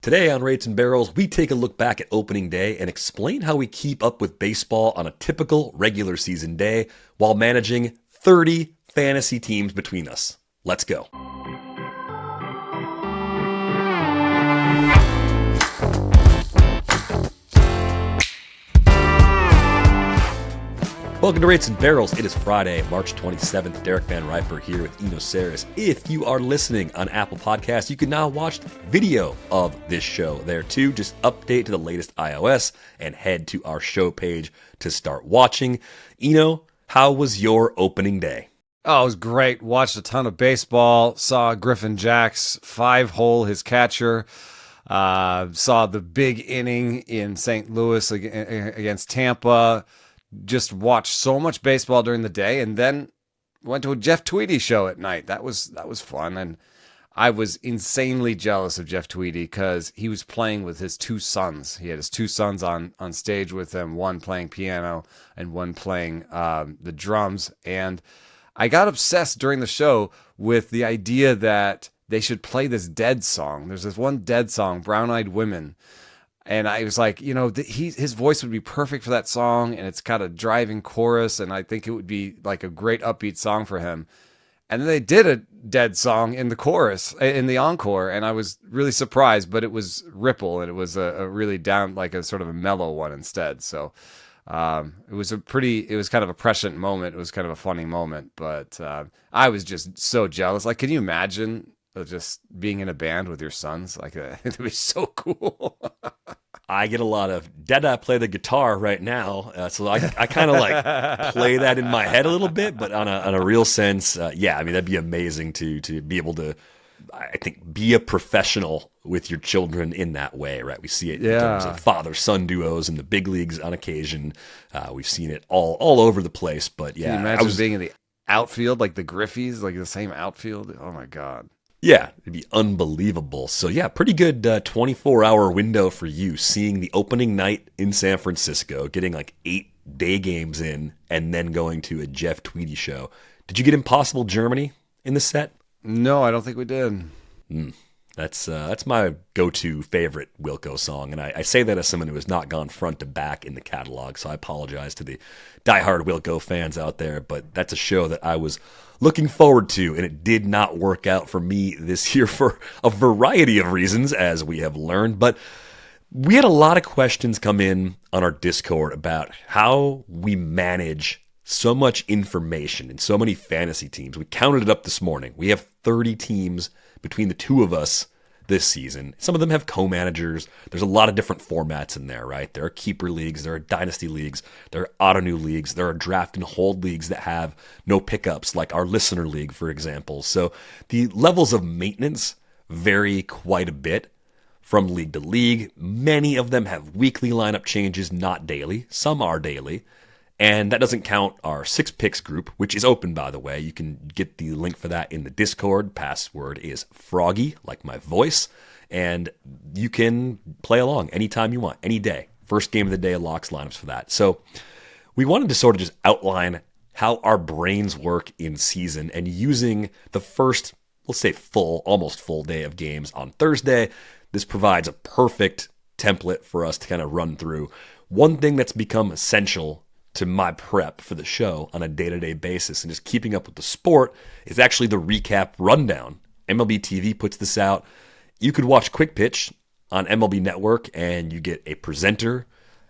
Today on Rates and Barrels, we take a look back at opening day and explain how we keep up with baseball on a typical regular season day while managing 30 fantasy teams between us. Let's go. Welcome to Rates and Barrels. It is Friday, March 27th. Derek Van Riper here with Eno Saris. If you are listening on Apple Podcasts, you can now watch video of this show there too. Just update to the latest iOS and head to our show page to start watching. Eno, how was your opening day? Oh, it was great. Watched a ton of baseball. Saw Griffin Jax 5-hole his catcher. Saw the big inning in St. Louis against Tampa. Just watched so much baseball during the day, and then went to a Jeff Tweedy show at night. That was fun, and I was insanely jealous of Jeff Tweedy because he was playing with his two sons. He had his two sons on stage with him, one playing piano and one playing the drums. And I got obsessed during the show with the idea that they should play this Dead song. There's this one Dead song, Brown Eyed Women. And I was like, his voice would be perfect for that song, and it's got a driving chorus, and I think it would be like a great upbeat song for him. And then they did a Dead song in the chorus, in the encore, and I was really surprised, but it was Ripple, and it was a really down, like a sort of a mellow one instead. So it was kind of a prescient moment. It was kind of a funny moment, but I was just so jealous. Like, can you imagine just being in a band with your sons? Like, it would be so cool. I get a lot of, did I play the guitar right now? So I kind of like play that in my head a little bit, but on a real sense, that'd be amazing to be able to, I think, be a professional with your children in that way, right? We see it in terms of father-son duos in the big leagues on occasion. We've seen it all over the place, but yeah. Can you imagine being in the outfield, like the Griffies, like the same outfield? Oh my God. Yeah, it'd be unbelievable. So yeah, pretty good 24-hour window for you, seeing the opening night in San Francisco, getting like 8 day games in, and then going to a Jeff Tweedy show. Did you get Impossible Germany in the set? No, I don't think we did. That's my go-to favorite Wilco song, and I say that as someone who has not gone front to back in the catalog, so I apologize to the diehard Wilco fans out there, but that's a show that I was looking forward to, and it did not work out for me this year for a variety of reasons, as we have learned. But we had a lot of questions come in on our Discord about how we manage so much information and so many fantasy teams. We counted it up this morning. We have 30 teams between the two of us this season. Some of them have co-managers. There's a lot of different formats in there, right? There are keeper leagues, there are dynasty leagues, there are auto-new leagues, there are draft and hold leagues that have no pickups, like our listener league, for example. So the levels of maintenance vary quite a bit from league to league. Many of them have weekly lineup changes, not daily. Some are daily. And that doesn't count our 6 picks group, which is open, by the way. You can get the link for that in the Discord. Password is Froggy, like my voice. And you can play along anytime you want, any day. First game of the day locks lineups for that. So we wanted to sort of just outline how our brains work in season, and using the first, let's say almost full day of games on Thursday, this provides a perfect template for us to kind of run through. One thing that's become essential to my prep for the show on a day-to-day basis and just keeping up with the sport is actually the recap rundown. MLB TV puts this out. You could watch Quick Pitch on MLB Network, and you get a presenter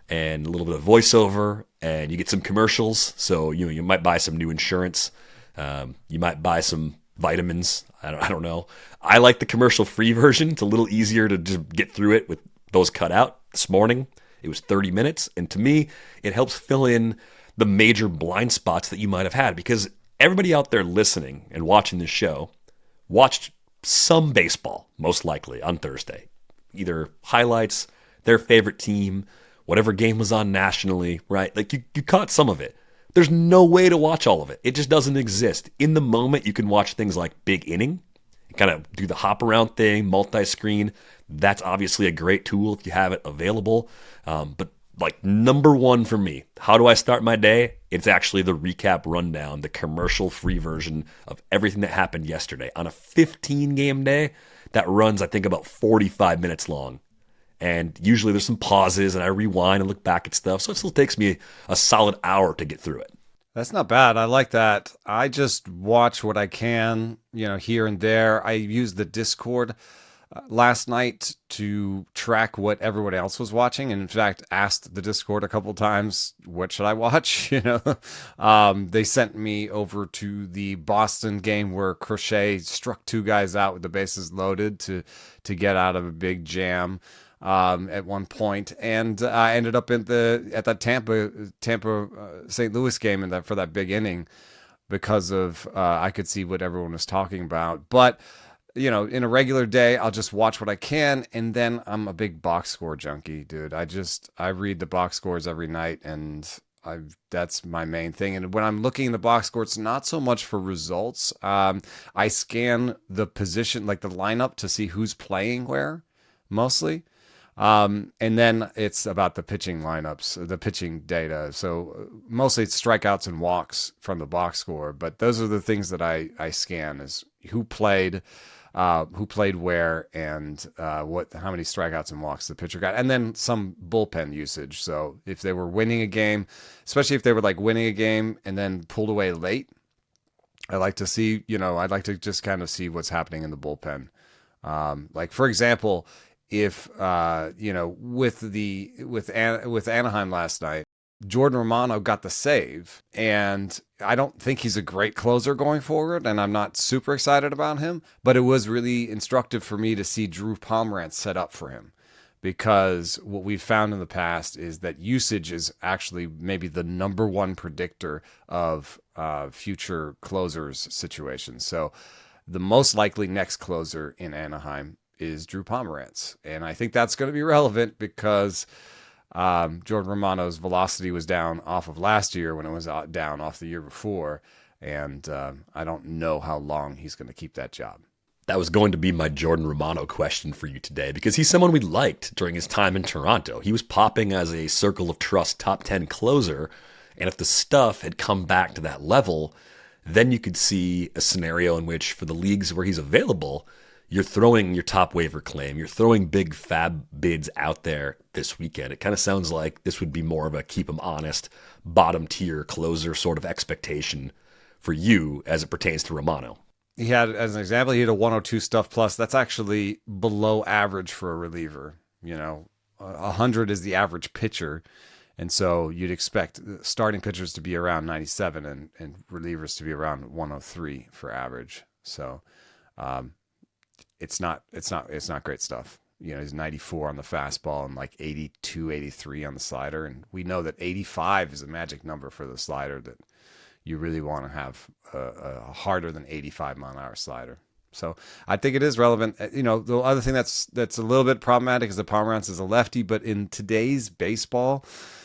and a little bit of voiceover, and you get some commercials. So you might buy some new insurance. You might buy some vitamins. I don't know. I like the commercial-free version. It's a little easier to just get through it with those cut out. This morning, it was 30 minutes, and to me, it helps fill in the major blind spots that you might have had, because everybody out there listening and watching this show watched some baseball, most likely, on Thursday. Either highlights, their favorite team, whatever game was on nationally, right? Like, you caught some of it. There's no way to watch all of it. It just doesn't exist. In the moment, you can watch things like Big Inning, kind of do the hop around thing, multi-screen. That's obviously a great tool if you have it available. But like number one for me. How do I start my day? It's actually the recap rundown, the commercial-free version of everything that happened yesterday. On a 15-game day, that runs, I think, about 45 minutes long. And usually there's some pauses, and I rewind and look back at stuff, so it still takes me a solid hour to get through it. That's not bad. I like that. I just watch what I can, here and there. I use the Discord last night to track what everyone else was watching, and in fact asked the Discord a couple times, what should I watch? They sent me over to the Boston game where Crochet struck two guys out with the bases loaded to get out of a big jam at one point, and I ended up at that Tampa St. Louis game for that big inning because of I could see what everyone was talking about. But in a regular day, I'll just watch what I can, and then I'm a big box score junkie, dude. I read the box scores every night, and that's my main thing. And when I'm looking in the box score, it's not so much for results. I scan the position, like the lineup, to see who's playing where, mostly. And then it's about the pitching lineups, the pitching data. So mostly it's strikeouts and walks from the box score. But those are the things that I scan, is who played where, and how many strikeouts and walks the pitcher got, and then some bullpen usage. So if they were winning a game, especially if they were like winning a game and then pulled away late, I like to see, I'd like to just kind of see what's happening in the bullpen. Like for example, if with Anaheim last night, Jordan Romano got the save, and I don't think he's a great closer going forward, and I'm not super excited about him, but it was really instructive for me to see Drew Pomeranz set up for him, because what we've found in the past is that usage is actually maybe the number one predictor of future closers situations. So the most likely next closer in Anaheim is Drew Pomeranz, and I think that's going to be relevant because Jordan Romano's velocity was down off of last year when it was down off the year before, and I don't know how long he's going to keep that job. That was going to be my Jordan Romano question for you today, because he's someone we liked during his time in Toronto. He was popping as a Circle of Trust top 10 closer, and if the stuff had come back to that level, then you could see a scenario in which, for the leagues where he's available, you're throwing your top waiver claim, you're throwing big fab bids out there this weekend. It kind of sounds like this would be more of a keep him honest, bottom tier closer sort of expectation for you as it pertains to Romano. He had, as an example, he had a 102 stuff plus. That's actually below average for a reliever. 100 is the average pitcher. And so you'd expect starting pitchers to be around 97 and relievers to be around 103 for average. So, it's not great stuff. He's 94 on the fastball and like 82, 83 on the slider. And we know that 85 is a magic number for the slider, that you really want to have a harder than 85 mile-an-hour slider. So I think it is relevant. The other thing that's a little bit problematic is that Pomeranz is a lefty, but in today's baseball,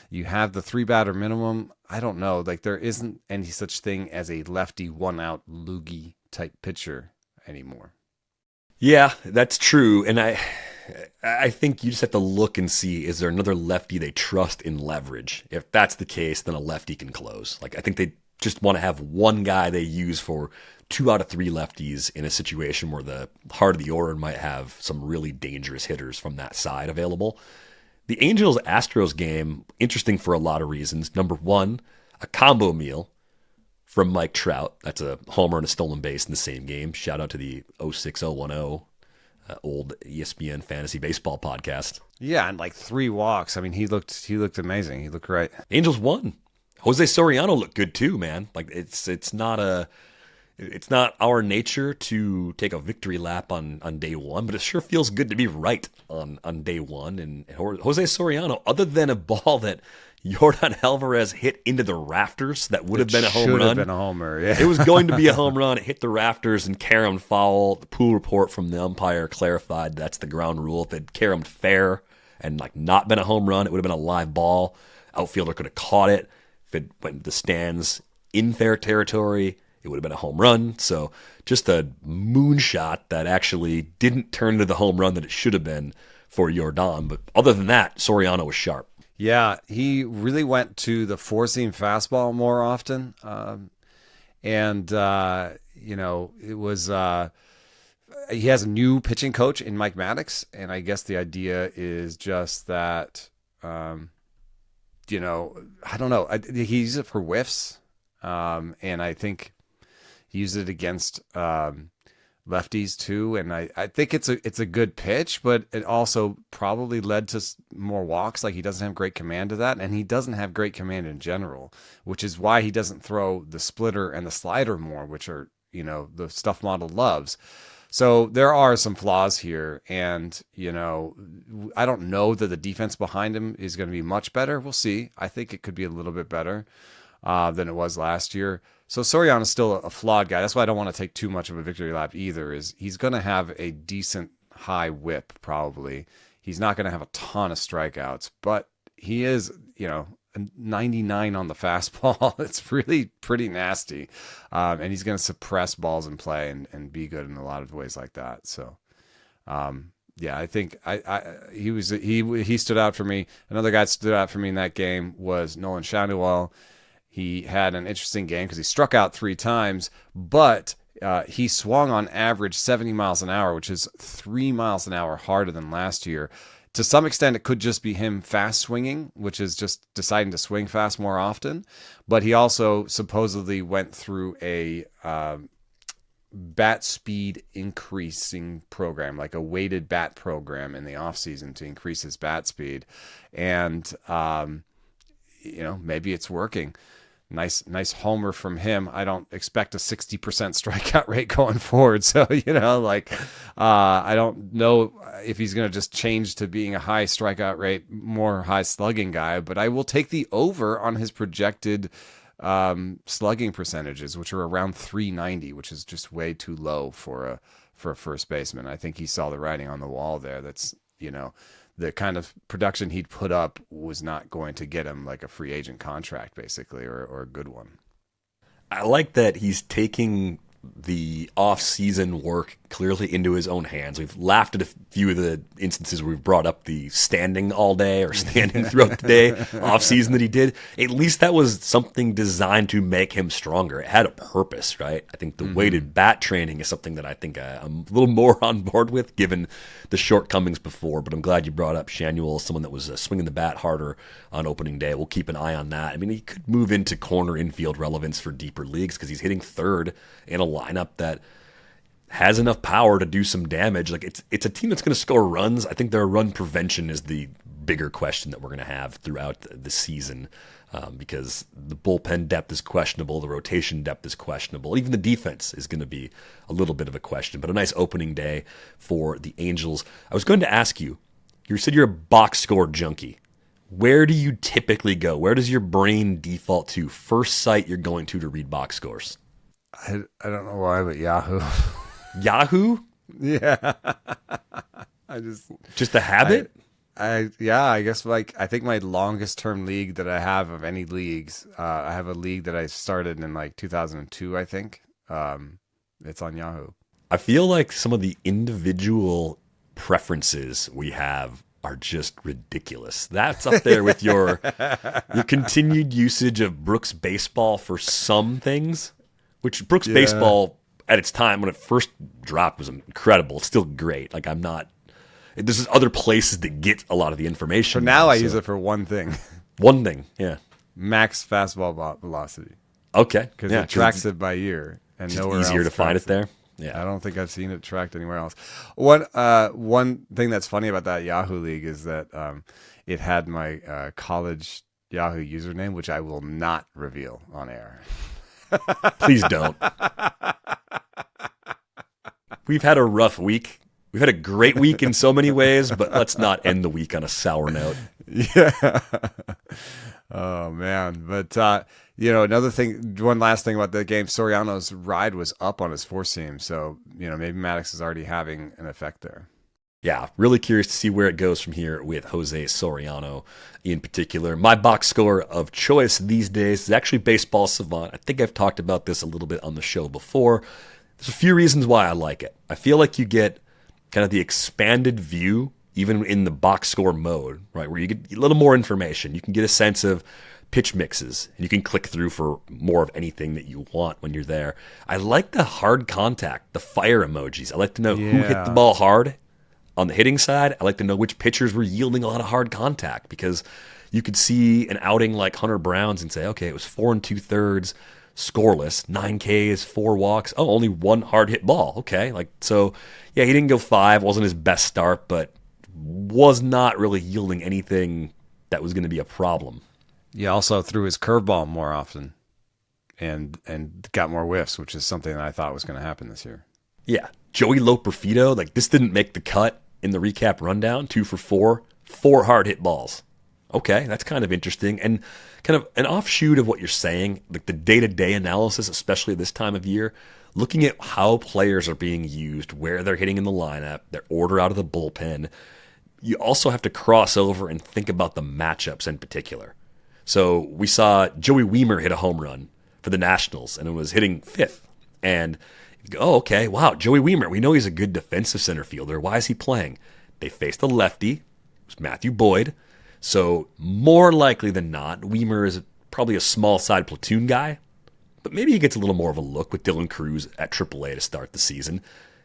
you have the 3-batter minimum. I don't know, like there isn't any such thing as a lefty 1-out loogie type pitcher anymore. Yeah, that's true. And I think you just have to look and see, is there another lefty they trust in leverage? If that's the case, then a lefty can close. Like, I think they just want to have one guy they use for 2 out of 3 lefties in a situation where the heart of the order might have some really dangerous hitters from that side available. The Angels-Astros game, interesting for a lot of reasons. Number one, a combo meal from Mike Trout. That's a homer and a stolen base in the same game. Shout out to the 06010, old ESPN fantasy baseball podcast. Yeah, and like 3 walks. I mean, he looked amazing. He looked great. Angels won. Jose Soriano looked good too, man. Like it's not our nature to take a victory lap on day one, but it sure feels good to be right on day one. And Jose Soriano, other than a ball that Yordan Alvarez hit into the rafters, that would have been a home run. Should have been a homer, yeah. It was going to be a home run. It hit the rafters and caromed foul. The pool report from the umpire clarified that's the ground rule. If it caromed fair and not been a home run, it would have been a live ball. Outfielder could have caught it. If it went the stands in fair territory, it would have been a home run. So just a moonshot that actually didn't turn into the home run that it should have been for Yordan. But other than that, Soriano was sharp. Yeah, he really went to the four-seam fastball more often. And, it was, he has a new pitching coach in Mike Maddox. And I guess the idea is just that, I don't know. He used it for whiffs. And I think he used it against, lefties too, and I think it's a good pitch, but it also probably led to more walks. Like, he doesn't have great command of that, and he doesn't have great command in general, which is why he doesn't throw the splitter and the slider more, which are the stuff model loves. So there are some flaws here, and I don't know that the defense behind him is going to be much better. We'll see. I think it could be a little bit better than it was last year. So Soriano's still a flawed guy. That's why I don't want to take too much of a victory lap either. Is he's going to have a decent high whip probably. He's not going to have a ton of strikeouts, but he is, a 99 on the fastball. It's really pretty nasty, and he's going to suppress balls in play and be good in a lot of ways like that. So, yeah, I think he stood out for me. Another guy that stood out for me in that game was Nolan Schanuel. He had an interesting game because he struck out 3 times, but he swung on average 70 miles an hour, which is 3 miles an hour harder than last year. To some extent, it could just be him fast swinging, which is just deciding to swing fast more often. But he also supposedly went through a bat speed increasing program, like a weighted bat program in the offseason to increase his bat speed. And, maybe it's working. Nice homer from him. I don't expect a 60% strikeout rate going forward. So, I don't know if he's going to just change to being a high strikeout rate, more high slugging guy, but I will take the over on his projected slugging percentages, which are around 390, which is just way too low for a first baseman. I think he saw the writing on the wall there. That's, the kind of production he'd put up was not going to get him like a free agent contract, basically, or a good one. I like that he's taking the off-season work clearly into his own hands. We've laughed at a few of the instances where we've brought up the standing all day or standing throughout the day off-season that he did. At least that was something designed to make him stronger. It had a purpose, right? I think the weighted bat training is something that I think I'm a little more on board with, given the shortcomings before. But I'm glad you brought up Schanuel, someone that was swinging the bat harder on opening day. We'll keep an eye on that. I mean, he could move into corner infield relevance for deeper leagues because he's hitting third in a lineup that has enough power to do some damage. Like, it's a team that's going to score runs. I think their run prevention is the bigger question that we're going to have throughout the season, because the bullpen depth is questionable, the rotation depth is questionable, even the defense is going to be a little bit of a question. But a nice opening day for the Angels. I was going to ask you, you said you're a box score junkie. Where do you typically go? Where does your brain default to? First site you're going to read box scores? I don't know why, but Yahoo. Yahoo? Yeah. Just a habit? I guess I think my longest term league that I have of any leagues, I have a league that I started in 2002, I think. It's on Yahoo. I feel like some of the individual preferences we have are just ridiculous. That's up there with your continued usage of Brooks Baseball for some things, which Brooks Baseball at its time when it first dropped was incredible. It's still great. Like, there's just other places that get a lot of the information. For now, I use it for one thing. One thing, yeah. Max fastball velocity. Okay. Because it tracks it by year. And nowhere else. Easier to find it there. Yeah. I don't think I've seen it tracked anywhere else. One thing that's funny about that Yahoo League is that it had my college Yahoo username, which I will not reveal on air. Please don't. We've had a rough week. We've had a great week in so many ways, but let's not end the week on a sour note. Yeah. Oh, man. But, another thing, one last thing about the game, Soriano's ride was up on his four-seam. So, maybe Maddox is already having an effect there. Yeah, really curious to see where it goes from here with Jose Soriano in particular. My box score of choice these days is actually Baseball Savant. I think I've talked about this a little bit on the show before. There's a few reasons why I like it. I feel like you get kind of the expanded view even in the box score mode, right, where you get a little more information. You can get a sense of pitch mixes, and you can click through for more of anything that you want when you're there. I like the hard contact, the fire emojis. I like to know who hit the ball hard on the hitting side. I like to know which pitchers were yielding a lot of hard contact, because you could see an outing like Hunter Brown's and say, okay, it was 4 2/3 scoreless, 9 Ks, 4 walks. Oh, only 1 hard hit ball. Okay, so yeah, he didn't go 5. Wasn't his best start, but was not really yielding anything that was going to be a problem. Yeah, also threw his curveball more often and got more whiffs, which is something that I thought was going to happen this year. Yeah, Joey Loperfido, this didn't make the cut in the recap rundown. 2 for 4, 4 hard hit balls. Okay, that's kind of interesting, and kind of an offshoot of what you're saying, like the day-to-day analysis, especially this time of year, looking at how players are being used, where they're hitting in the lineup, their order out of the bullpen. You also have to cross over and think about the matchups in particular. So we saw Joey Wiemer hit a home run for the Nationals, and it was hitting 5th. And you go, oh, okay, wow, Joey Wiemer, we know he's a good defensive center fielder. Why is he playing? They faced a lefty, it was Matthew Boyd. So more likely than not, Wiemer is probably a small side platoon guy, but maybe he gets a little more of a look with Dylan Cruz at AAA to start the season.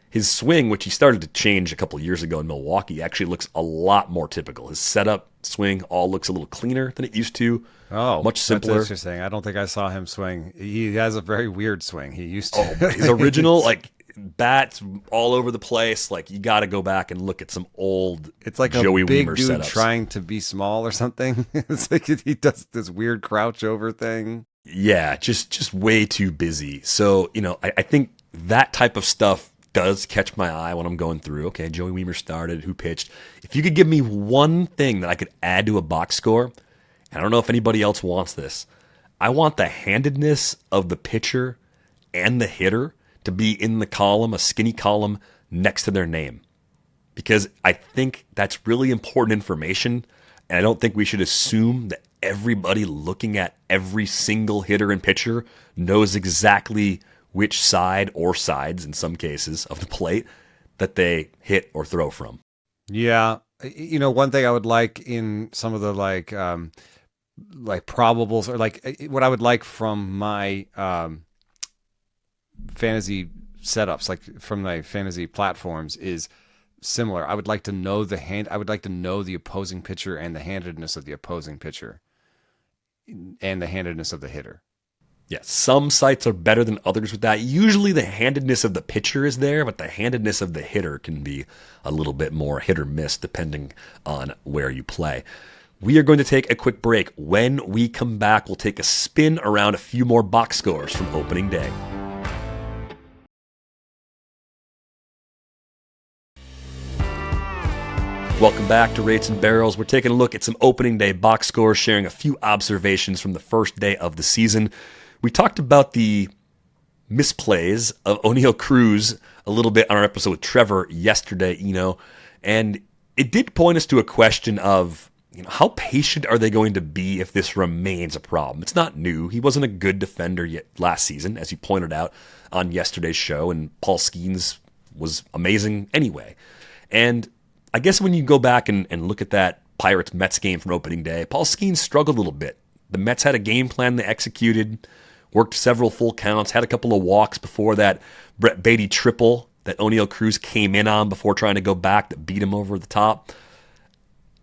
His swing, which he started to change a couple of years ago in Milwaukee, actually looks a lot more typical. His setup, swing, all looks a little cleaner than it used to. Oh, much simpler. That's interesting. I don't think I saw him swing. He has a very weird swing. He used to. Oh, his original, bats all over the place. You got to go back and look at some old It's like Joey a big Wiemer dude setups. trying to be small or something. It's like he does this weird crouch over thing. Yeah, just way too busy. So, I think that type of stuff does catch my eye when I'm going through, okay, Joey Wiemer started, who pitched. If you could give me one thing that I could add to a box score, and I don't know if anybody else wants this, I want the handedness of the pitcher and the hitter to be in the column, a skinny column next to their name. Because I think that's really important information, and I don't think we should assume that everybody looking at every single hitter and pitcher knows exactly which side, or sides in some cases, of the plate that they hit or throw from. Yeah. One thing I would like in some of the probables, or what I would like from my fantasy setups, from my fantasy platforms, is similar. I would like to know the opposing pitcher and the handedness of the opposing pitcher and the handedness of the hitter. Yeah, some sites are better than others with that. Usually the handedness of the pitcher is there, but the handedness of the hitter can be a little bit more hit or miss depending on where you play. We are going to take a quick break. When we come back, we'll take a spin around a few more box scores from opening day. Welcome back to Rates and Barrels. We're taking a look at some opening day box scores, sharing a few observations from the first day of the season. We talked about the misplays of Oneil Cruz a little bit on our episode with Trevor yesterday, and it did point us to a question of, how patient are they going to be if this remains a problem? It's not new. He wasn't a good defender yet last season, as you pointed out on yesterday's show, and Paul Skeens was amazing anyway. And I guess when you go back and look at that Pirates-Mets game from opening day, Paul Skeens struggled a little bit. The Mets had a game plan they executed, worked several full counts, had a couple of walks before that Brett Beatty triple that Oneil Cruz came in on before trying to go back that beat him over the top.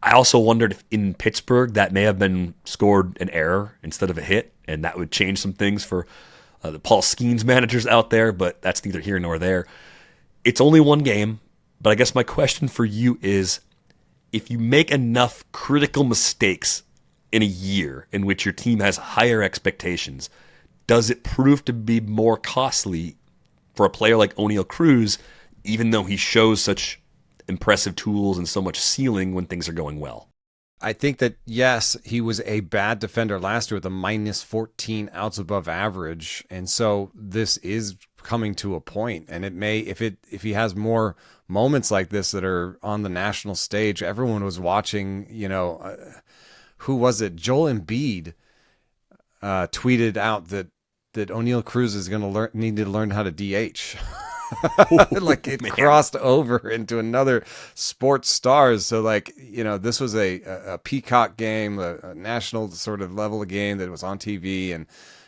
I also wondered if in Pittsburgh that may have been scored an error instead of a hit, and that would change some things for the Paul Skeens managers out there, but that's neither here nor there. It's only one game, but I guess my question for you is, if you make enough critical mistakes in a year in which your team has higher expectations, does it prove to be more costly for a player like Oneil Cruz, even though he shows such impressive tools and so much ceiling when things are going well? I think that, yes, he was a bad defender last year with a minus 14 outs above average. And so this is coming to a point, and it may, if he has more moments like this that are on the national stage. Everyone was watching, who was it? Joel Embiid tweeted out that Oneil Cruz is going to need to learn how to DH. Like it Man. crossed over into another sports stars. So like, this was a Peacock game, a national sort of level of game that was on TV,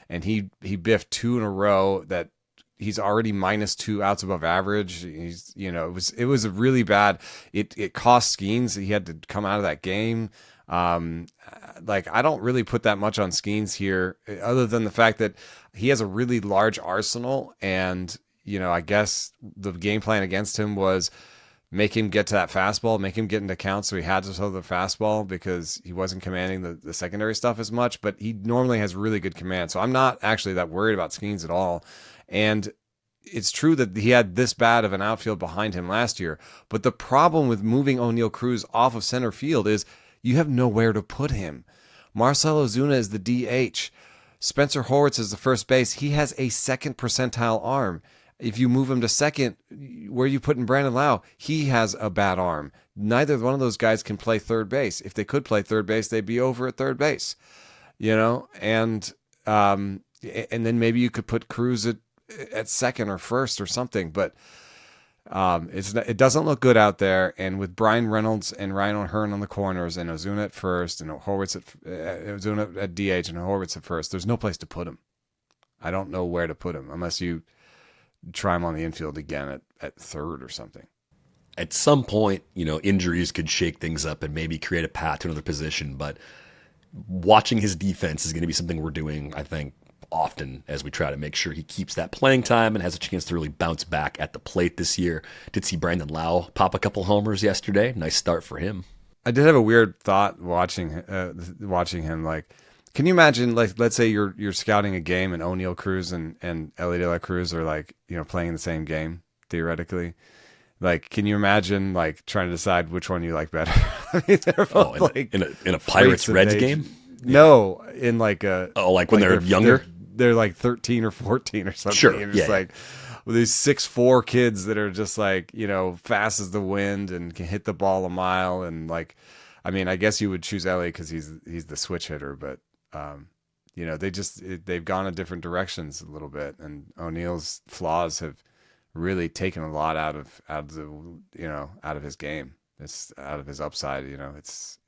and he biffed two in a row that he's already -2 outs above average. It was a really bad. It cost Skeens. He had to come out of that game. Like I don't really put that much on Skeens here, other than the fact that he has a really large arsenal, and I guess the game plan against him was make him get to that fastball, make him get into count, so he had to throw the fastball because he wasn't commanding the secondary stuff as much, but he normally has really good command. So I'm not actually that worried about Skeens at all. And it's true that he had this bad of an outfield behind him last year, but the problem with moving Oneil Cruz off of center field is you have nowhere to put him. Marcell Ozuna is the DH. Spencer Horwitz is the first base. He has a second percentile arm. If you move him to second, where you put in Brandon Lowe, he has a bad arm. Neither one of those guys can play third base. If they could play third base, they'd be over at third base, and then maybe you could put Cruz at second or first or something, but it doesn't look good out there. And with Brian Reynolds and Ryan O'Hearn on the corners, and Ozuna at first, and Ozuna at DH, and Horwitz at first, there's no place to put him. I don't know where to put him unless you try him on the infield again at third or something. At some point, injuries could shake things up and maybe create a path to another position. But watching his defense is going to be something we're doing, I think, often as we try to make sure he keeps that playing time and has a chance to really bounce back at the plate this year. Did see Brandon Lowe pop a couple homers yesterday. Nice start for him. I did have a weird thought watching him. Like, can you imagine, like, let's say you're scouting a game and Oneil Cruz and Ellie De La Cruz are like, playing in the same game theoretically. Like, can you imagine like trying to decide which one you like better? I mean, they're both in a Pirates Reds game. No, in like a like when they're younger. They're like 13 or 14 or something. Sure, You're just like with these 6'4" kids that are just like, fast as the wind and can hit the ball a mile. And like, I mean, I guess you would choose Ellie because he's the switch hitter, but they've gone in different directions a little bit, and O'Neill's flaws have really taken a lot out of his game. It's out of his upside.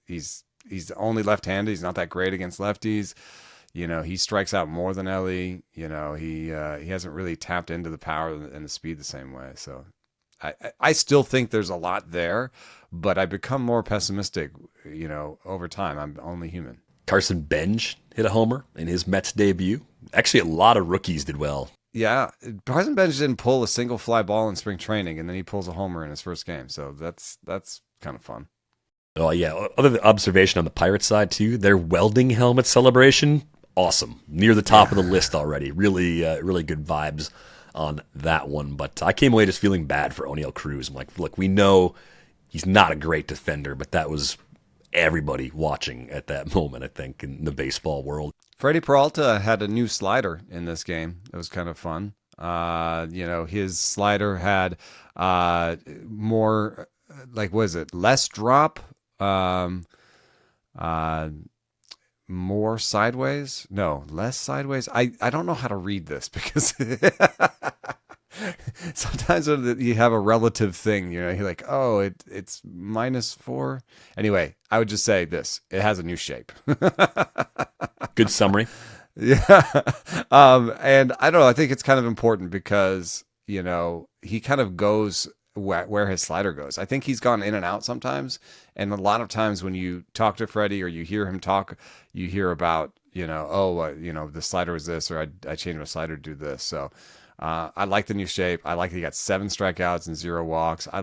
He's only left-handed. He's not that great against lefties. He strikes out more than Ellie. He hasn't really tapped into the power and the speed the same way. So I still think there's a lot there, but I become more pessimistic, over time. I'm only human. Carson Benge hit a homer in his Mets debut. Actually, a lot of rookies did well. Yeah, Carson Benge didn't pull a single fly ball in spring training, and then he pulls a homer in his first game. So that's kind of fun. Oh, yeah. Other observation on the Pirates side, too, their welding helmet celebration, awesome. Near the top of the list already. Really, really good vibes on that one. But I came away just feeling bad for Oneil Cruz. I'm like, look, we know he's not a great defender, but that was everybody watching at that moment, I think, in the baseball world. Freddie Peralta had a new slider in this game. It was kind of fun. His slider had more, less drop, more sideways. No, less sideways. I don't know how to read this because sometimes you have a relative thing, you're like, oh, it's -4. Anyway, I would just say this: it has a new shape. Good summary. Yeah. And I don't know. I think it's kind of important because he kind of goes where his slider goes. I think he's gone in and out sometimes, and a lot of times when you talk to Freddie or you hear him talk, you hear about the slider was this, or I changed my slider to do this. So. I like the new shape. I like that he got 7 strikeouts and 0 walks. I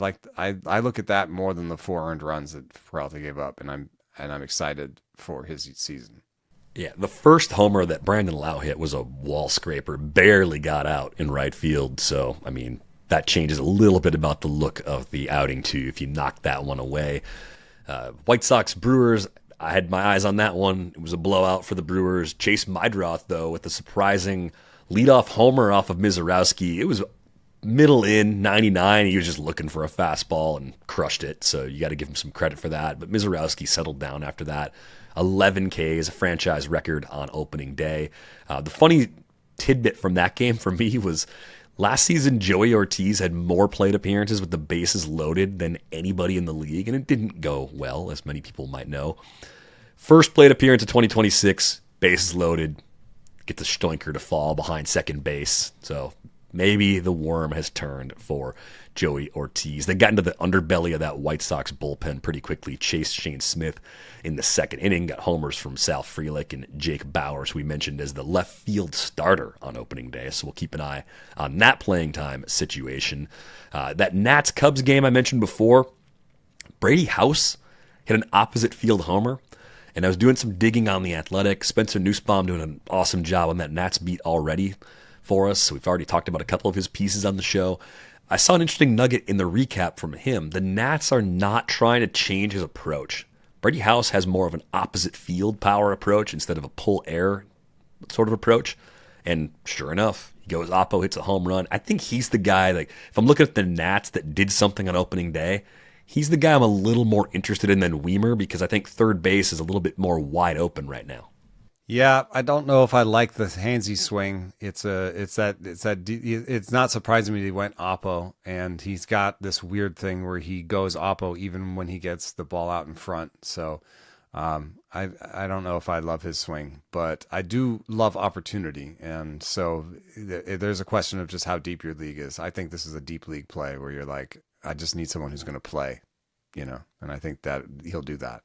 look at that more than the 4 earned runs that Peralta gave up, and I'm excited for his season. Yeah, the first homer that Brandon Lowe hit was a wall scraper, barely got out in right field. So, I mean, that changes a little bit about the look of the outing too if you knock that one away. White Sox Brewers, I had my eyes on that one. It was a blowout for the Brewers. Chase Meidroth, though, with a surprising leadoff homer off of Mizorowski. It was middle in 99. He was just looking for a fastball and crushed it. So you got to give him some credit for that. But Mizorowski settled down after that. 11 Ks, a franchise record on opening day. The funny tidbit from that game for me was Last season, Joey Ortiz had more plate appearances with the bases loaded than anybody in the league, and it didn't go well, as many people might know. First plate appearance of 2026, bases loaded, gets a stoinker to fall behind second base. So maybe the worm has turned for Joey Ortiz. They got into the underbelly of that White Sox bullpen pretty quickly. Chased Shane Smith in the second inning, got homers from Sal Frelick and Jake Bauers, who we mentioned as the left field starter on opening day. So we'll keep an eye on that playing time situation. That Nats-Cubs game I mentioned before, Brady House hit an opposite field homer. And I was doing some digging on The Athletic. Spencer Nussbaum doing an awesome job on that Nats beat already for us. So we've already talked about a couple of his pieces on the show. I saw an interesting nugget in the recap from him. The Nats are not trying to change his approach. Brady House has more of an opposite field power approach instead of a pull air sort of approach. And sure enough, he goes oppo, hits a home run. I think he's the guy, like, if I'm looking at the Nats that did something on opening day, he's the guy I'm a little more interested in than Weimer, because I think third base is a little bit more wide open right now. Yeah, I don't know if I like the handsy swing. It's not surprising me that he went oppo, and he's got this weird thing where he goes oppo even when he gets the ball out in front. So I don't know if I love his swing, but I do love opportunity. And so there's a question of just how deep your league is. I think this is a deep league play where you're like, I just need someone who's going to play, and I think that he'll do that.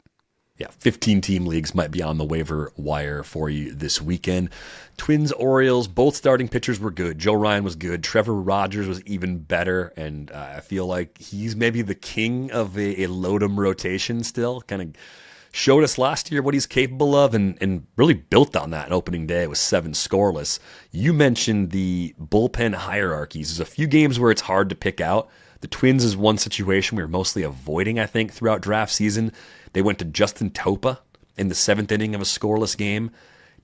Yeah, 15-team leagues might be on the waiver wire for you this weekend. Twins, Orioles, both starting pitchers were good. Joe Ryan was good. Trevor Rogers was even better, and I feel like he's maybe the king of a LODEM rotation still. Kind of showed us last year what he's capable of, and really built on that in opening day. It was 7 scoreless. You mentioned the bullpen hierarchies. There's a few games where it's hard to pick out. The Twins is one situation we were mostly avoiding, I think, throughout draft season. They went to Justin Topa in the 7th inning of a scoreless game.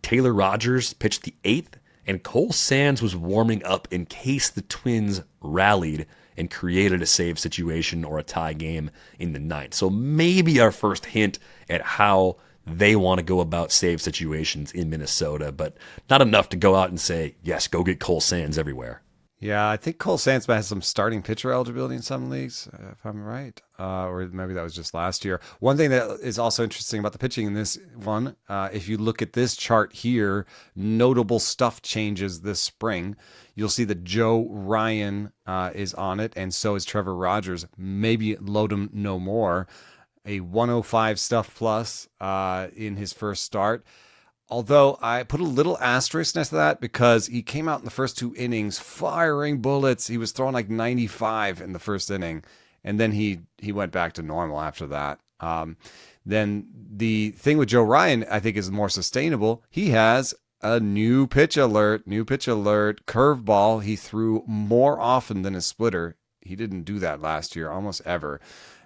Taylor Rogers pitched the 8th, and Cole Sands was warming up in case the Twins rallied and created a save situation or a tie game in the 9th. So maybe our first hint at how they want to go about save situations in Minnesota, but not enough to go out and say, yes, go get Cole Sands everywhere. Yeah, I think Cole Sands has some starting pitcher eligibility in some leagues, if I'm right. Or maybe that was just last year. One thing that is also interesting about the pitching in this one, if you look at this chart here, notable stuff changes this spring. You'll see that Joe Ryan is on it, and so is Trevor Rogers. Maybe LODEM no more. A 105 stuff plus in his first start. Although I put a little asterisk next to that because he came out in the first 2 innings firing bullets. He was throwing like 95 in the first inning, and then he went back to normal after that. Then the thing with Joe Ryan, I think, is more sustainable. He has a new pitch alert, curveball. He threw more often than his splitter. He didn't do that last year, almost ever.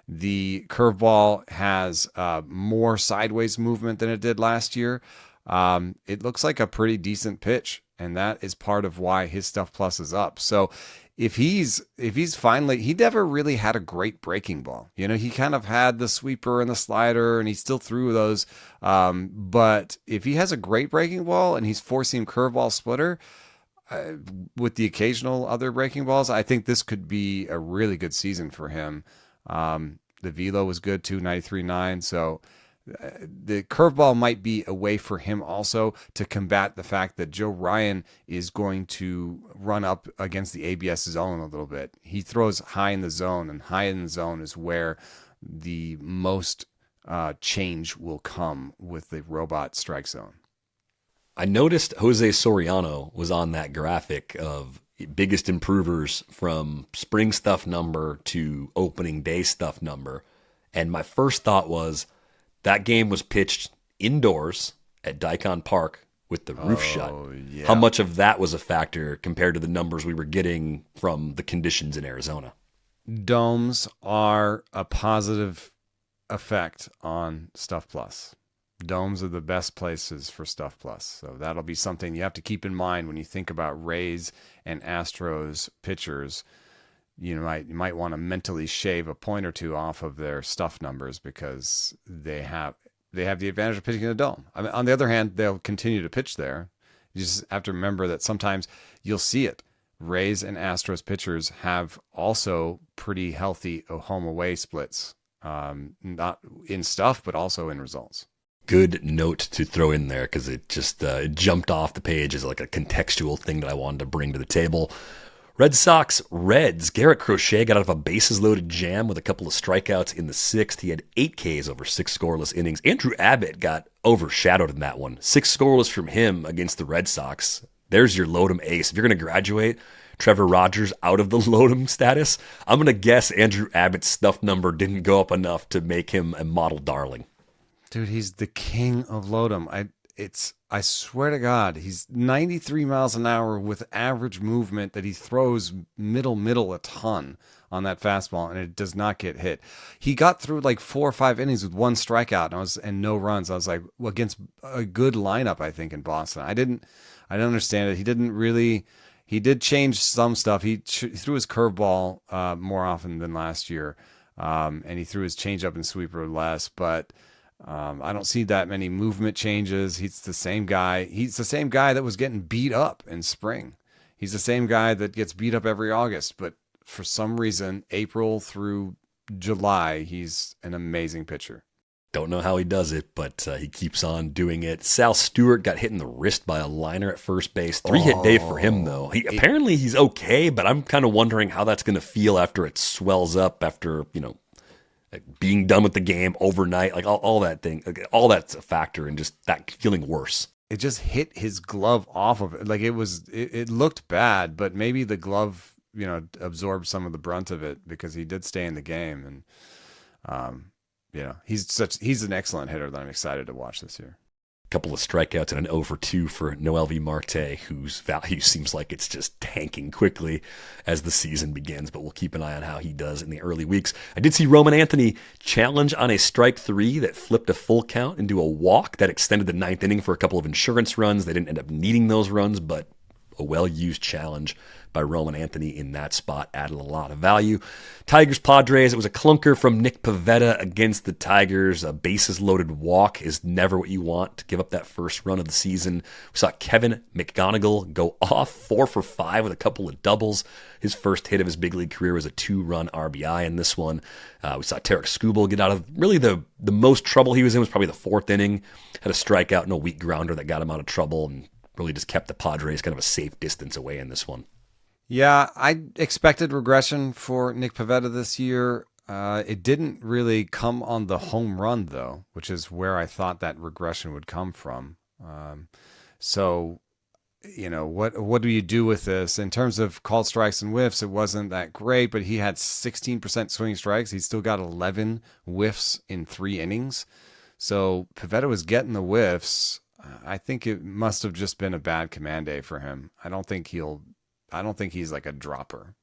The curveball has more sideways movement than it did last year. It looks like a pretty decent pitch, and that is part of why his stuff plus is up. So if he's finally, he never really had a great breaking ball. He kind of had the sweeper and the slider, and he still threw those. But if he has a great breaking ball and he's four-seam curveball splitter, with the occasional other breaking balls, I think this could be a really good season for him. The velo was good too, 93.9. So the curveball might be a way for him also to combat the fact that Joe Ryan is going to run up against the ABS zone a little bit. He throws high in the zone, and high in the zone is where the most change will come with the robot strike zone. I noticed Jose Soriano was on that graphic of biggest improvers from spring stuff number to opening day stuff number. And my first thought was, that game was pitched indoors at Daikon Park with the roof shut. Yeah. How much of that was a factor compared to the numbers we were getting from the conditions in Arizona? Domes are a positive effect on Stuff Plus. Domes are the best places for Stuff Plus. So that'll be something you have to keep in mind when you think about Rays and Astros pitchers. You might want to mentally shave a point or two off of their stuff numbers because they have the advantage of pitching in a dome. I mean, on the other hand, they'll continue to pitch there. You just have to remember that sometimes you'll see it. Rays and Astros pitchers have also pretty healthy home away splits, not in stuff, but also in results. Good note to throw in there because it just it jumped off the page as like a contextual thing that I wanted to bring to the table. Red Sox, Reds. Garrett Crochet got out of a bases-loaded jam with a couple of strikeouts in the sixth. He had 8 Ks over 6 scoreless innings. Andrew Abbott got overshadowed in that one. 6 scoreless from him against the Red Sox. There's your LODEM ace. If you're going to graduate Trevor Rogers out of the LODEM status, I'm going to guess Andrew Abbott's stuff number didn't go up enough to make him a model darling. Dude, he's the king of LODEM. I swear to God, he's 93 miles an hour with average movement that he throws middle a ton on that fastball, and it does not get hit. He got through like 4 or 5 innings with 1 strikeout and no runs. I was like, well, against a good lineup, I think, in Boston. I didn't understand it. He did change some stuff. He threw his curveball more often than last year, and he threw his changeup and sweeper less, but I don't see that many movement changes. He's the same guy. He's the same guy that was getting beat up in spring. He's the same guy that gets beat up every August. But for some reason, April through July, he's an amazing pitcher. Don't know how he does it, but he keeps on doing it. Sal Stewart got hit in the wrist by a liner at first base. 3-hit day for him, though. Apparently he's okay, but I'm kind of wondering how that's going to feel after it swells up after, being done with the game overnight, like all that thing, all that's a factor in just that feeling worse. It just hit his glove off of it. Like it looked bad, but maybe the glove, absorbed some of the brunt of it because he did stay in the game. And, he's an excellent hitter that I'm excited to watch this year. Couple of strikeouts and an 0-for-2 for Noel V. Marte, whose value seems like it's just tanking quickly as the season begins, but we'll keep an eye on how he does in the early weeks. I did see Roman Anthony challenge on a strike 3 that flipped a full count into a walk that extended the 9th inning for a couple of insurance runs. They didn't end up needing those runs, but a well-used challenge by Roman Anthony in that spot added a lot of value. Tigers-Padres, it was a clunker from Nick Pivetta against the Tigers. A bases-loaded walk is never what you want to give up that first run of the season. We saw Kevin McGonigle go off 4 for 5 with a couple of doubles. His first hit of his big league career was a 2-run RBI in this one. We saw Tarek Skubal get out of really the most trouble he was in was probably the 4th inning. Had a strikeout and a weak grounder that got him out of trouble and really just kept the Padres kind of a safe distance away in this one. Yeah, I expected regression for Nick Pivetta this year. It didn't really come on the home run, though, which is where I thought that regression would come from. So, what do you do with this? In terms of called strikes and whiffs, it wasn't that great, but he had 16% swinging strikes. He still got 11 whiffs in 3 innings. So Pivetta was getting the whiffs. I think it must have just been a bad command day for him. I don't think he's like a dropper.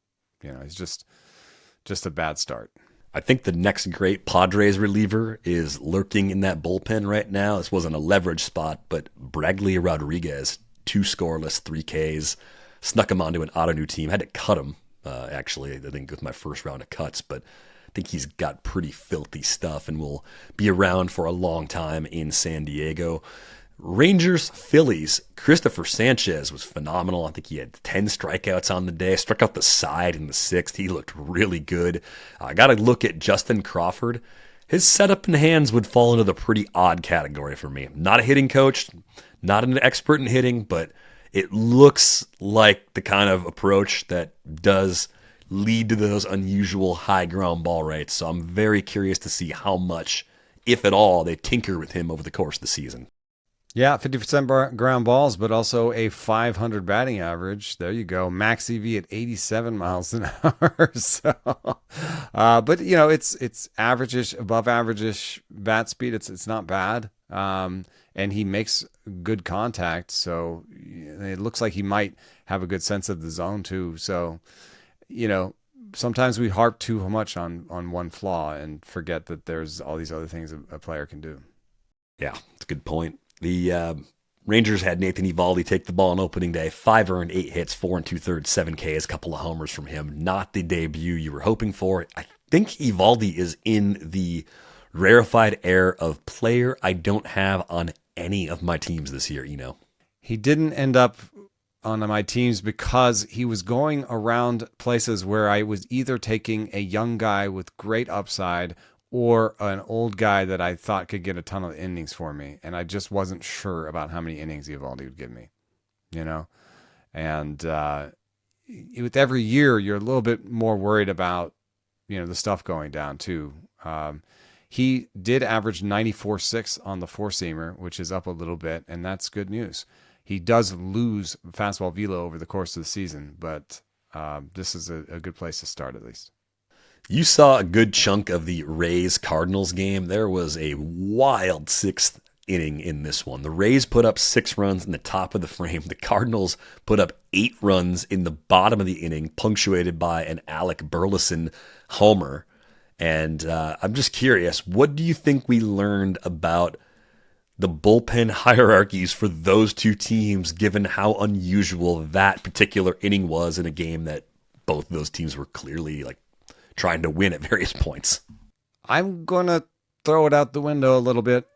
He's just a bad start. I think the next great Padres reliever is lurking in that bullpen right now. This wasn't a leverage spot, but Bregly Rodriguez, 2 scoreless, 3 Ks, snuck him onto an Ottoneu team. Had to cut him, actually, I think with my first round of cuts, but I think he's got pretty filthy stuff and will be around for a long time in San Diego. Rangers, Phillies, Cristopher Sánchez was phenomenal. I think he had 10 strikeouts on the day. Struck out the side in the 6th. He looked really good. I got to look at Justin Crawford. His setup and hands would fall into the pretty odd category for me. Not a hitting coach, not an expert in hitting, but it looks like the kind of approach that does lead to those unusual high ground ball rates. So I'm very curious to see how much, if at all, they tinker with him over the course of the season. Yeah, 50% ground balls, but also a 500 batting average. There you go. Max EV at 87 miles an hour. So, but it's average-ish, above average-ish bat speed. It's not bad. And he makes good contact. So it looks like he might have a good sense of the zone too. So, sometimes we harp too much on one flaw and forget that there's all these other things a player can do. Yeah, it's a good point. The Rangers had Nathan Eovaldi take the ball on opening day. 5 earned, 8 hits, 4 2/3, 7 Ks, a couple of homers from him. Not the debut you were hoping for. I think Eovaldi is in the rarefied air of player I don't have on any of my teams this year, He didn't end up on my teams because he was going around places where I was either taking a young guy with great upside or an old guy that I thought could get a ton of innings for me. And I just wasn't sure about how many innings Eovaldi would give me, you know? And with every year, you're a little bit more worried about, you know, the stuff going down too. He did average 94.6 on the four-seamer, which is up a little bit, and that's good news. He does lose fastball velo over the course of the season, but this is a good place to start at least. You saw a good chunk of the Rays-Cardinals game. There was a wild sixth inning in this one. The Rays put up 6 runs in the top of the frame. The Cardinals put up 8 runs in the bottom of the inning, punctuated by an Alec Burleson homer. And I'm just curious, what do you think we learned about the bullpen hierarchies for those two teams, given how unusual that particular inning was in a game that both of those teams were clearly like trying to win at various points? I'm going to throw it out the window a little bit.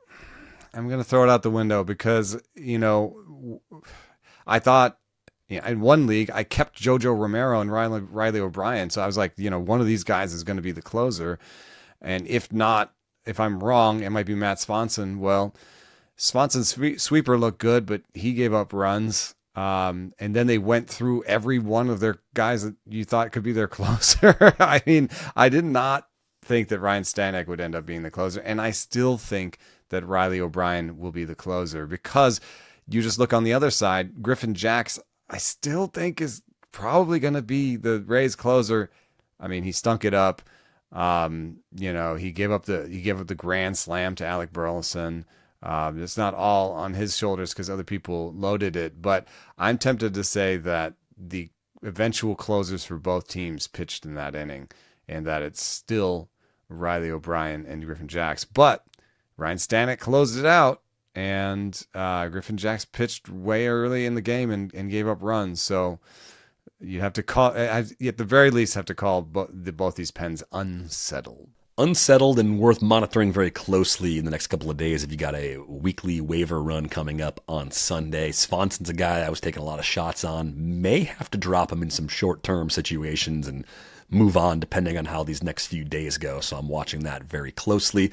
I'm going to throw it out the window because, you know, I thought, you know, in one league, I kept JoJo Romero and Riley O'Brien. So I was like, you know, one of these guys is going to be the closer. And if not, if I'm wrong, it might be Matt Swanson. Well, Swanson's sweeper looked good, but he gave up runs. And then they went through every one of their guys that you thought could be their closer. I mean, I did not think that Ryan Stanek would end up being the closer. And I still think that Riley O'Brien will be the closer because you just look on the other side. Griffin Jax, I still think is probably going to be the Rays closer. I mean, he stunk it up. You know, he gave up the grand slam to Alec Burleson. It's not all on his shoulders because other people loaded it, but I'm tempted to say that the eventual closers for both teams pitched in that inning and that it's still Riley O'Brien and Griffin Jax, but Ryan Stanek closed it out and Griffin Jax pitched way early in the game and gave up runs. So you have to call, at the very least, have to call both these pens unsettled. Unsettled and worth monitoring very closely in the next couple of days if you got a weekly waiver run coming up on Sunday. Swanson's a guy I was taking a lot of shots on. May have to drop him in some short-term situations and move on depending on how these next few days go. So I'm watching that very closely.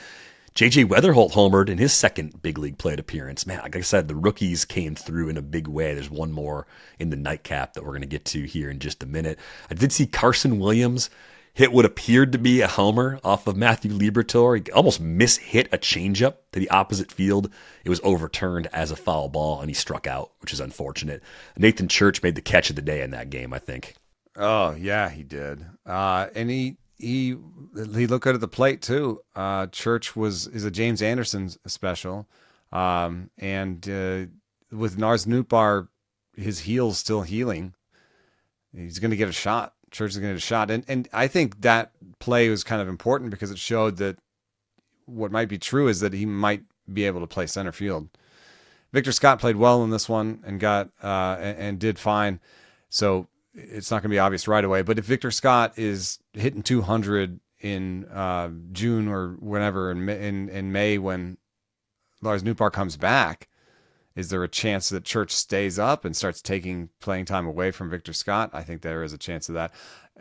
J.J. Weatherholt homered in his second big league plate appearance. Man, like I said, the rookies came through in a big way. There's one more in the nightcap that we're going to get to here in just a minute. I did see Carson Williams hit what appeared to be a homer off of Matthew Liberatore. He almost mishit a changeup to the opposite field. It was overturned as a foul ball, and he struck out, which is unfortunate. Nathan Church made the catch of the day in that game, I think. Oh, yeah, he did. And he looked good at the plate, too. Church is a James Anderson special. And with Nars Nutbar, his heel's still healing. He's going to get a shot. Church is going to get a shot. And I think that play was kind of important because it showed that what might be true is that he might be able to play center field. Victor Scott played well in this one and got and did fine. So it's not going to be obvious right away. But if Victor Scott is hitting 200 in June or whenever in May when Lars Nootbaar comes back, is there a chance that Church stays up and starts taking playing time away from Victor Scott? I think there is a chance of that.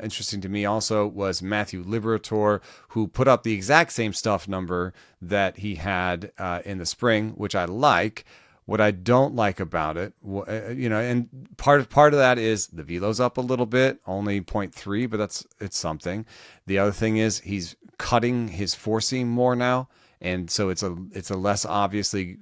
Interesting to me also was Matthew Liberatore, who put up the exact same stuff number that he had in the spring, which I like. What I don't like about it, and part of that is the velo's up a little bit, only 0.3, but it's something. The other thing is he's cutting his four seam more now, and so it's a less obviously.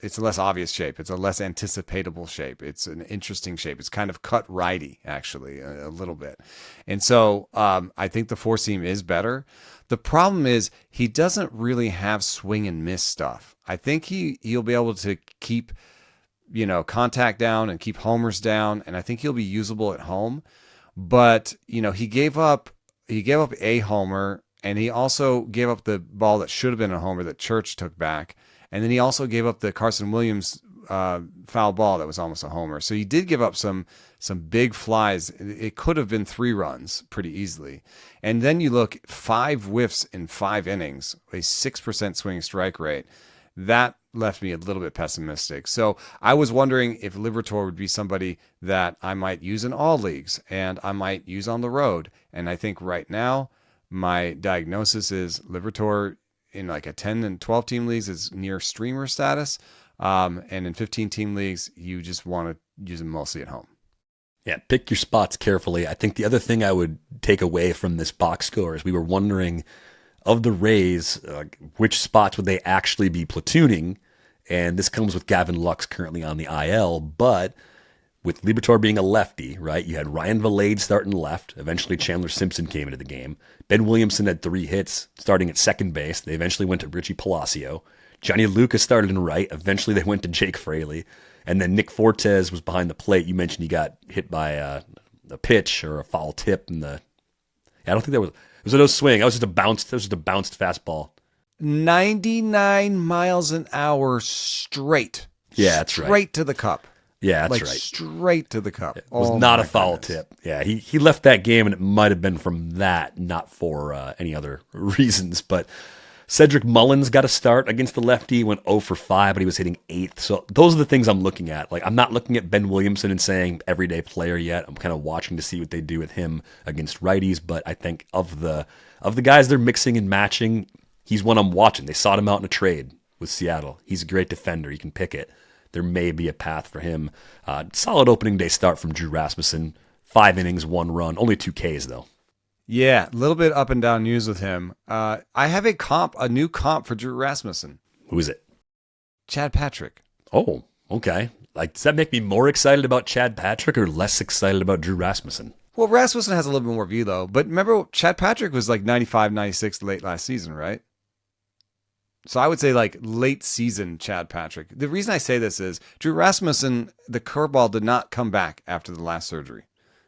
It's a less obvious shape. It's a less anticipatable shape. It's an interesting shape. It's kind of cut righty, actually, a little bit. And so I think the four seam is better. The problem is he doesn't really have swing and miss stuff. I think he'll be able to keep, contact down and keep homers down, and I think he'll be usable at home. But he gave up a homer, and he also gave up the ball that should have been a homer that Church took back. And then he also gave up the Carson Williams foul ball that was almost a homer. So he did give up some big flies. It could have been 3 runs pretty easily. And then you look 5 whiffs in 5 innings, a 6% swing strike rate. That left me a little bit pessimistic. So I was wondering if Liberatore would be somebody that I might use in all leagues and I might use on the road. And I think right now my diagnosis is Liberatore in like a 10 and 12 team leagues is near streamer status. And in 15 team leagues, you just want to use them mostly at home. Yeah, pick your spots carefully. I think the other thing I would take away from this box score is we were wondering of the Rays, which spots would they actually be platooning? And this comes with Gavin Lux currently on the IL, but with Liberatore being a lefty, right? You had Ryan Valade starting left. Eventually Chandler Simpson came into the game. Ben Williamson had 3 hits starting at second base. They eventually went to Richie Palacio. Johnny Lucas started in right. Eventually they went to Jake Fraley. And then Nick Fortes was behind the plate. You mentioned he got hit by a pitch or a foul tip in the... I don't think that was... It was a no swing. It was just a bounced fastball. 99 miles an hour straight. Yeah, that's right. Straight to the cup. Yeah, that's like right. Straight to the cup. It was not a foul tip. Yeah, he left that game, and it might have been from that, not for any other reasons. But Cedric Mullins got a start against the lefty, went 0 for 5, but he was hitting 8th. So those are the things I'm looking at. Like, I'm not looking at Ben Williamson and saying everyday player yet. I'm kind of watching to see what they do with him against righties. But I think of the guys they're mixing and matching, he's one I'm watching. They sought him out in a trade with Seattle. He's a great defender. He can pick it. There may be a path for him. Solid opening day start from Drew Rasmussen. 5 innings, 1 run, only 2 Ks though. Yeah, a little bit up and down news with him. I have a new comp for Drew Rasmussen. Who is it? Chad Patrick. Oh, okay. Like, does that make me more excited about Chad Patrick or less excited about Drew Rasmussen? Well, Rasmussen has a little bit more view, though. But remember, Chad Patrick was like 95, 96 late last season, right? So I would say like late season Chad Patrick. The reason I say this is Drew Rasmussen, the curveball did not come back after the last surgery.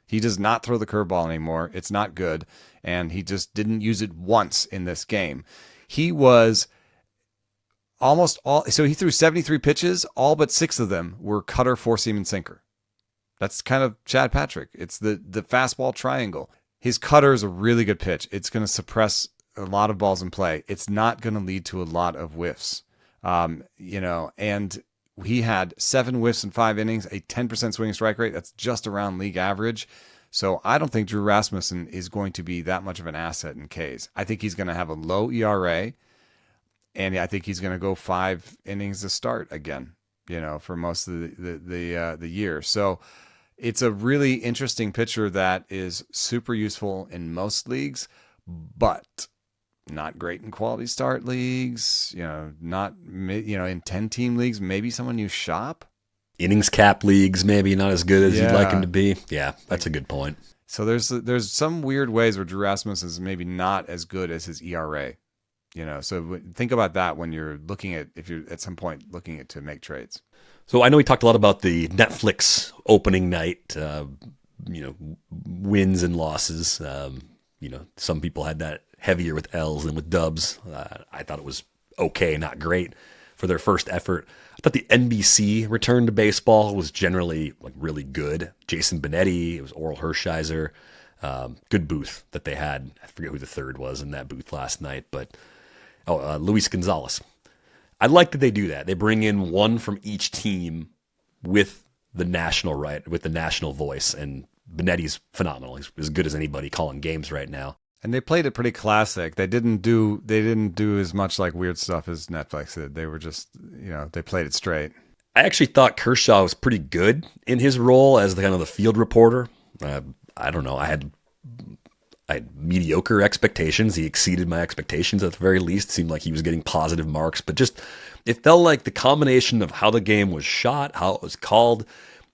He does not throw the curveball anymore. It's not good. And he just didn't use it once in this game. He was almost all, so he threw 73 pitches, all but 6 of them were cutter, 4-seam, and sinker. That's kind of Chad Patrick. It's the fastball triangle. His cutter is a really good pitch. It's going to suppress a lot of balls in play. It's not going to lead to a lot of whiffs. And he had 7 whiffs in 5 innings, a 10% swinging strike rate. That's just around league average. So I don't think Drew Rasmussen is going to be that much of an asset in Ks. I think he's going to have a low ERA, and I think he's going to go 5 innings to start again, for most of the year. So it's a really interesting pitcher that is super useful in most leagues, but not great in quality start leagues, not, in 10-team leagues, maybe someone you shop. Innings cap leagues, maybe not as good as you'd like him to be. Yeah, that's a good point. So there's some weird ways where Drew Rasmussen is maybe not as good as his ERA, so think about that when you're if you're at some point looking to make trades. So I know we talked a lot about the Netflix opening night, wins and losses. Some people had that heavier with L's than with dubs. I thought it was okay, not great for their first effort. I thought the NBC return to baseball was generally really good. Jason Benetti, it was Oral Hershiser, good booth that they had. I forget who the third was in that booth last night, but Luis Gonzalez. I like that they do that. They bring in one from each team with the national with the national voice, and Benetti's phenomenal. He's as good as anybody calling games right now. And they played it pretty classic. They didn't do as much like weird stuff as Netflix did. They were just, they played it straight. I actually thought Kershaw was pretty good in his role as the kind of the field reporter. I don't know. I had mediocre expectations. He exceeded my expectations at the very least. It seemed like he was getting positive marks, but just it felt like the combination of how the game was shot, how it was called,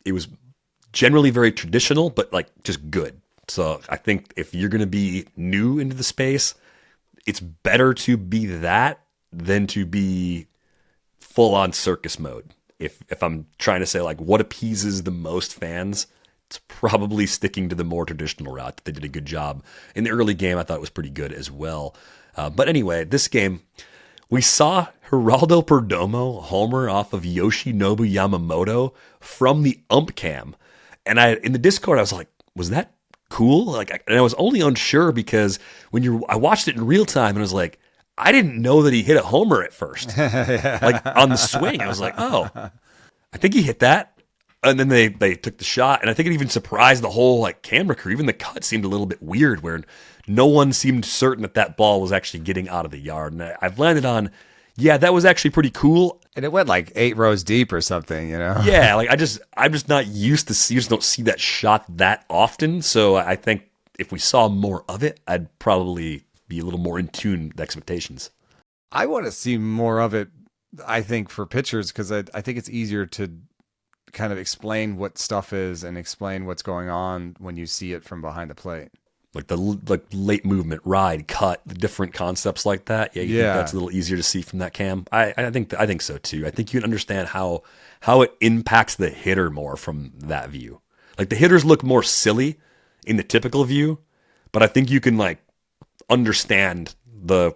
it was generally very traditional, but just good. So I think if you're going to be new into the space, it's better to be that than to be full on circus mode. If I'm trying to say what appeases the most fans, it's probably sticking to the more traditional route that they did a good job. In the early game, I thought it was pretty good as well. But anyway, this game, we saw Geraldo Perdomo homer off of Yoshinobu Yamamoto from the ump cam. And in the Discord, I was like, was that cool? And I was only unsure because I watched it in real time and I was like, I didn't know that he hit a homer at first. Like on the swing, I was like, oh, I think he hit that. And then they took the shot, and I think it even surprised the whole like camera crew. Even the cut seemed a little bit weird, where no one seemed certain that ball was actually getting out of the yard. And I've landed on, yeah, that was actually pretty cool. And it went like 8 rows deep or something, you know? Yeah, like I'm just not used to see, just don't see that shot that often. So I think if we saw more of it, I'd probably be a little more in tune with expectations. I want to see more of it, I think, for pitchers, because I think it's easier to kind of explain what stuff is and explain what's going on when you see it from behind the plate. Like the late movement, ride, cut, the different concepts like that. Yeah, you think that's a little easier to see from that cam. I think so too. I think you can understand how it impacts the hitter more from that view. Like the hitters look more silly in the typical view, but I think you can like understand the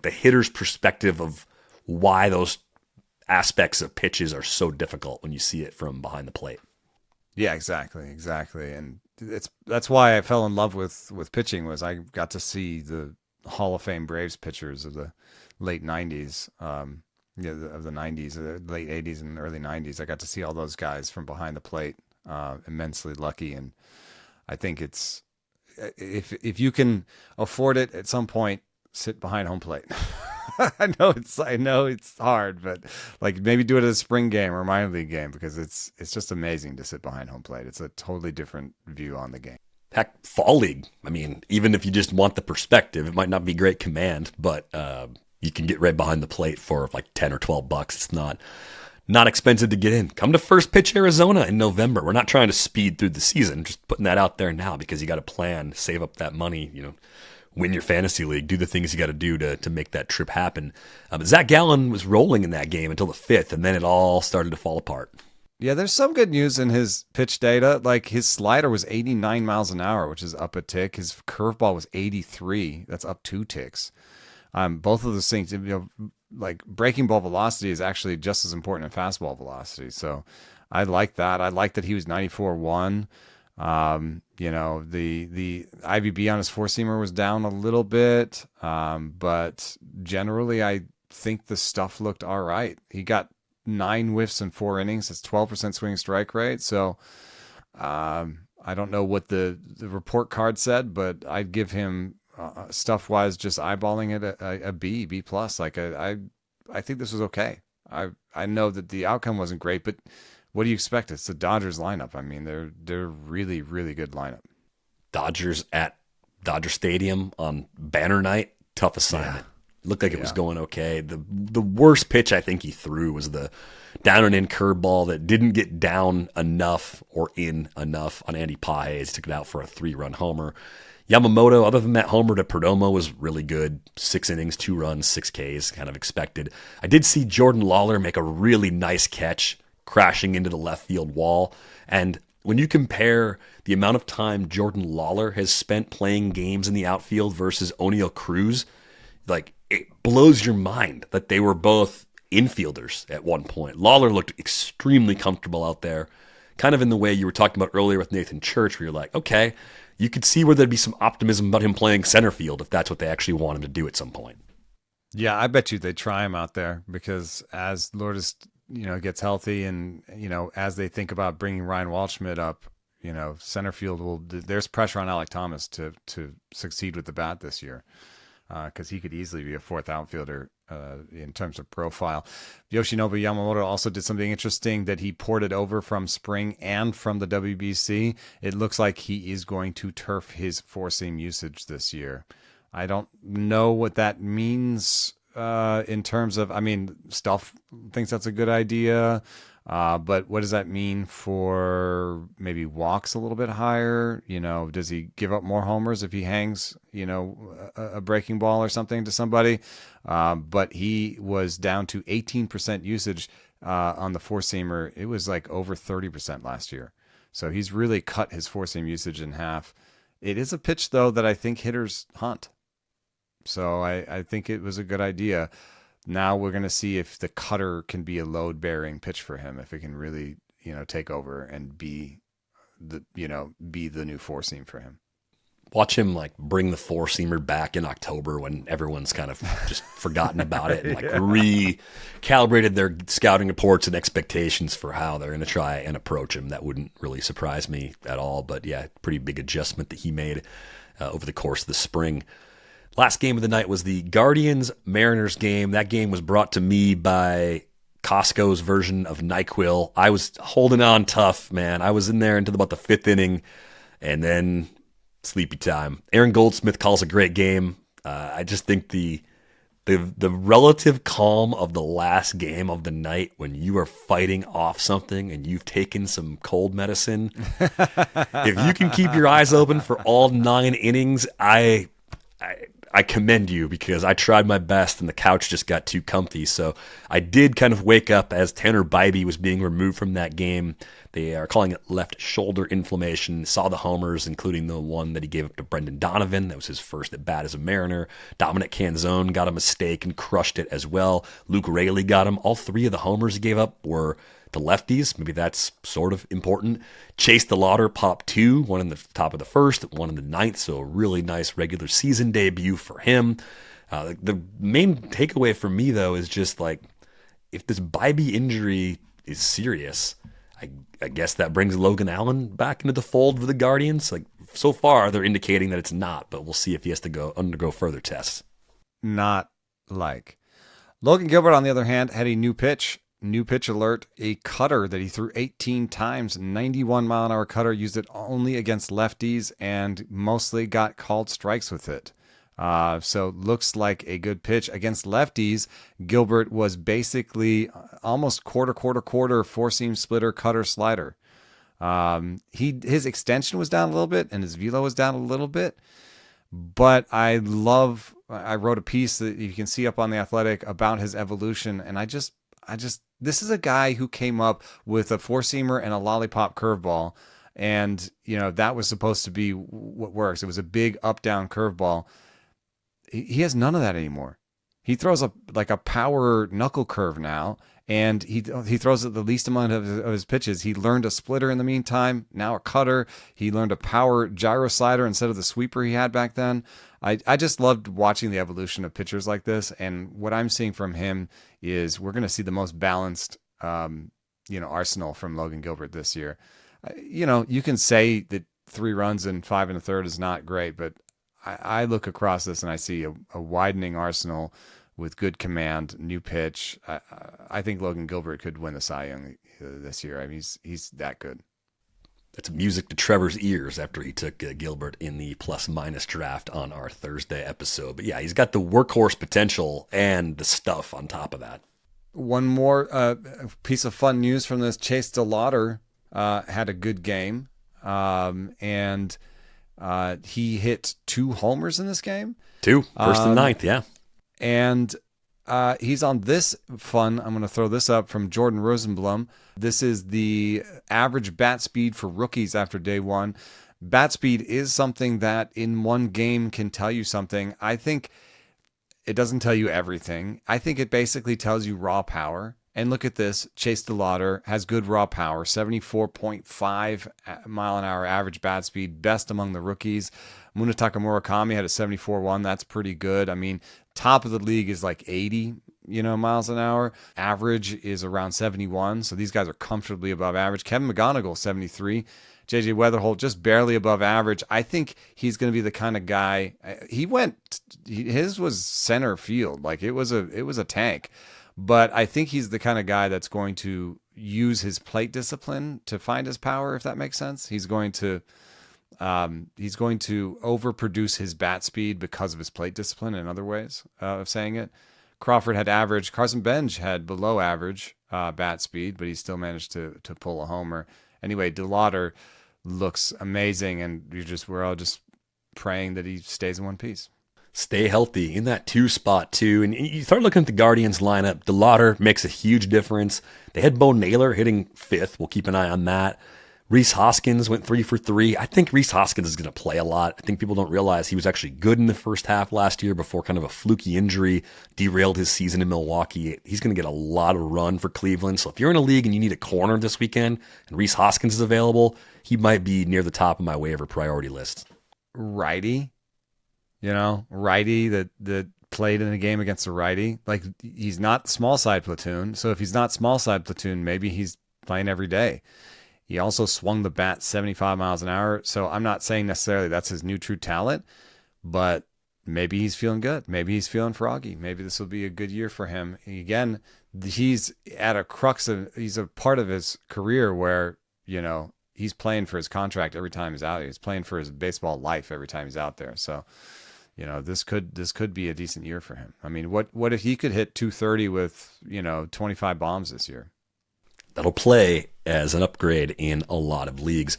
hitter's perspective of why those aspects of pitches are so difficult when you see it from behind the plate. Yeah, exactly. And that's why I fell in love with pitching, was I got to see the Hall of Fame Braves pitchers of the late 90s, of the 90s, the late 80s and early 90s. I got to see all those guys from behind the plate. Immensely lucky, and I think it's if you can afford it at some point, sit behind home plate. I know it's hard, but like maybe do it at a spring game or minor league game, because it's just amazing to sit behind home plate. It's a totally different view on the game. Heck, fall league. I mean, even if you just want the perspective, it might not be great command, but you can get right behind the plate for like $10 or $12. It's not expensive to get in. Come to First Pitch Arizona in November. We're not trying to speed through the season, just putting that out there now, because you got to plan, save up that money, win your fantasy league, do the things you got to do to make that trip happen. But Zach Gallen was rolling in that game until the 5th, and then it all started to fall apart. Yeah, there's some good news in his pitch data. Like his slider was 89 miles an hour, which is up a tick. His curveball was 83. That's up 2 ticks. Both of those things, like breaking ball velocity is actually just as important as fastball velocity. So I like that. I like that he was 94-1. The IVB on his four-seamer was down a little bit, but generally I think the stuff looked all right. He got 9 whiffs in 4 innings. That's 12% swing strike rate. So I don't know what the report card said, but I'd give him stuff-wise, just eyeballing it a B plus. Like I think this was okay. I know that the outcome wasn't great, but what do you expect? It's the Dodgers lineup. I mean, they're really, really good lineup. Dodgers at Dodger Stadium on banner night, tough assignment. Yeah. Looked like it was going okay. The worst pitch I think he threw was the down and in curveball that didn't get down enough or in enough on Andy Pages. Took it out for a 3-run homer. Yamamoto, other than that homer to Perdomo, was really good. 6 innings, 2 runs, 6 Ks, kind of expected. I did see Jordan Lawler make a really nice catch, crashing into the left field wall. And when you compare the amount of time Jordan Lawler has spent playing games in the outfield versus Oneil Cruz, like it blows your mind that they were both infielders at one point. Lawler looked extremely comfortable out there, kind of in the way you were talking about earlier with Nathan Church, where you're like, okay, you could see where there'd be some optimism about him playing center field if that's what they actually want him to do at some point. Yeah, I bet you they try him out there, because as Lourdes gets healthy, and as they think about bringing Ryan Waldschmidt up, center field there's pressure on Alek Thomas to succeed with the bat this year, because he could easily be a 4th outfielder in terms of profile. Yoshinobu Yamamoto also did something interesting, that he ported over from spring and from the WBC. It looks like he is going to turf his 4-seam usage this year. I don't know what that means in terms of, Stuff thinks that's a good idea, but what does that mean for maybe walks a little bit higher? Does he give up more homers if he hangs, a breaking ball or something to somebody? But he was down to 18% usage on the 4-seamer. It was like over 30% last year. So he's really cut his 4-seam usage in half. It is a pitch, though, that I think hitters hunt. So I think it was a good idea. Now we're going to see if the cutter can be a load-bearing pitch for him, if it can really, take over and be the new 4-seam for him. Watch him like bring the four-seamer back in October when everyone's kind of just forgotten about it and like recalibrated their scouting reports and expectations for how they're going to try and approach him. That wouldn't really surprise me at all. But yeah, pretty big adjustment that he made over the course of the spring. Last game of the night was the Guardians-Mariners game. That game was brought to me by Costco's version of NyQuil. I was holding on tough, man. I was in there until about the fifth inning, and then sleepy time. Aaron Goldsmith calls a great game. I just think the relative calm of the last game of the night when you are fighting off something and you've taken some cold medicine, if you can keep your eyes open for all 9 innings, I commend you, because I tried my best and the couch just got too comfy. So I did kind of wake up as Tanner Bybee was being removed from that game. They are calling it left shoulder inflammation. Saw the homers, including the one that he gave up to Brendan Donovan. That was his first at bat as a Mariner. Dominic Canzone got a mistake and crushed it as well. Luke Raley got him. All 3 of the homers he gave up were the lefties. Maybe that's sort of important. Chase DeLauter popped 2, one in the top of the first, one in the ninth. So a really nice regular season debut for him. The main takeaway for me, though, is just like, if this Bybee injury is serious, I guess that brings Logan Allen back into the fold for the Guardians. Like, so far, they're indicating that it's not, but we'll see if he has to undergo further tests. Not like. Logan Gilbert, on the other hand, had a new pitch alert, a cutter that he threw 18 times, 91-mile-an-hour cutter, used it only against lefties and mostly got called strikes with it. So looks like a good pitch against lefties. Gilbert was basically almost quarter, four-seam splitter, cutter, slider. His extension was down a little bit and his velo was down a little bit, but I wrote a piece that you can see up on The Athletic about his evolution. And this is a guy who came up with a four-seamer and a lollipop curveball. And, that was supposed to be what works. It was a big up-down curveball. He has none of that anymore. He throws a power knuckle curve now, and he throws it the least amount of his pitches. He learned a splitter in the meantime, now a cutter. He learned a power gyro slider instead of the sweeper he had back then. I just loved watching the evolution of pitchers like this, and what I'm seeing from him is we're going to see the most balanced arsenal from Logan Gilbert this year. You can say that 3 runs and 5 1/3 is not great, but I look across this and I see a widening arsenal with good command, new pitch. I think Logan Gilbert could win the Cy Young this year. I mean, he's that good. That's music to Trevor's ears after he took Gilbert in the plus-minus draft on our Thursday episode. But yeah, he's got the workhorse potential and the stuff on top of that. One more piece of fun news from this. Chase DeLauter had a good game, and he hit 2 homers in this game. 2, first and ninth, yeah. And he's on this fun. I'm going to throw this up from Jordan Rosenblum. This is the average bat speed for rookies after day 1. Bat speed is something that in one game can tell you something. I think it doesn't tell you everything. I think it basically tells you raw power. And look at this. Chase DeLauter has good raw power, 74.5 mile-an-hour average bat speed, best among the rookies. Munetaka Murakami had a 74.1. That's pretty good. I mean, top of the league is like 80, miles an hour. Average is around 71. So these guys are comfortably above average. Kevin McGonigle, 73. JJ Weatherholt, just barely above average. I think he's going to be the kind of guy. His was center field. Like it was a tank. But I think he's the kind of guy that's going to use his plate discipline to find his power, if that makes sense. He's going to overproduce his bat speed because of his plate discipline in other ways of saying it. Crawford had average. Carson Benge had below average bat speed, but he still managed to pull a homer. Anyway, DeLauter looks amazing, and we're all just praying that he stays in one piece. Stay healthy in that 2 spot too. And you start looking at the Guardians lineup. DeLauter makes a huge difference. They had Bo Naylor hitting 5th. We'll keep an eye on that. Rhys Hoskins went 3 for 3. I think Rhys Hoskins is going to play a lot. I think people don't realize he was actually good in the first half last year before kind of a fluky injury derailed his season in Milwaukee. He's going to get a lot of run for Cleveland. So if you're in a league and you need a corner this weekend and Rhys Hoskins is available, he might be near the top of my waiver priority list. righty, righty that played in a game against a righty. Like, he's not small side platoon. So if he's not small side platoon, maybe he's playing every day. He also swung the bat 75 miles an hour. So I'm not saying necessarily that's his new true talent, but maybe he's feeling good. Maybe he's feeling froggy. Maybe this will be a good year for him. Again, he's at a crux of, he's a part of his career where, he's playing for his contract every time he's out. He's playing for his baseball life every time he's out there. So, this could be a decent year for him. I mean, what if he could hit 230 with, 25 bombs this year? That'll play as an upgrade in a lot of leagues.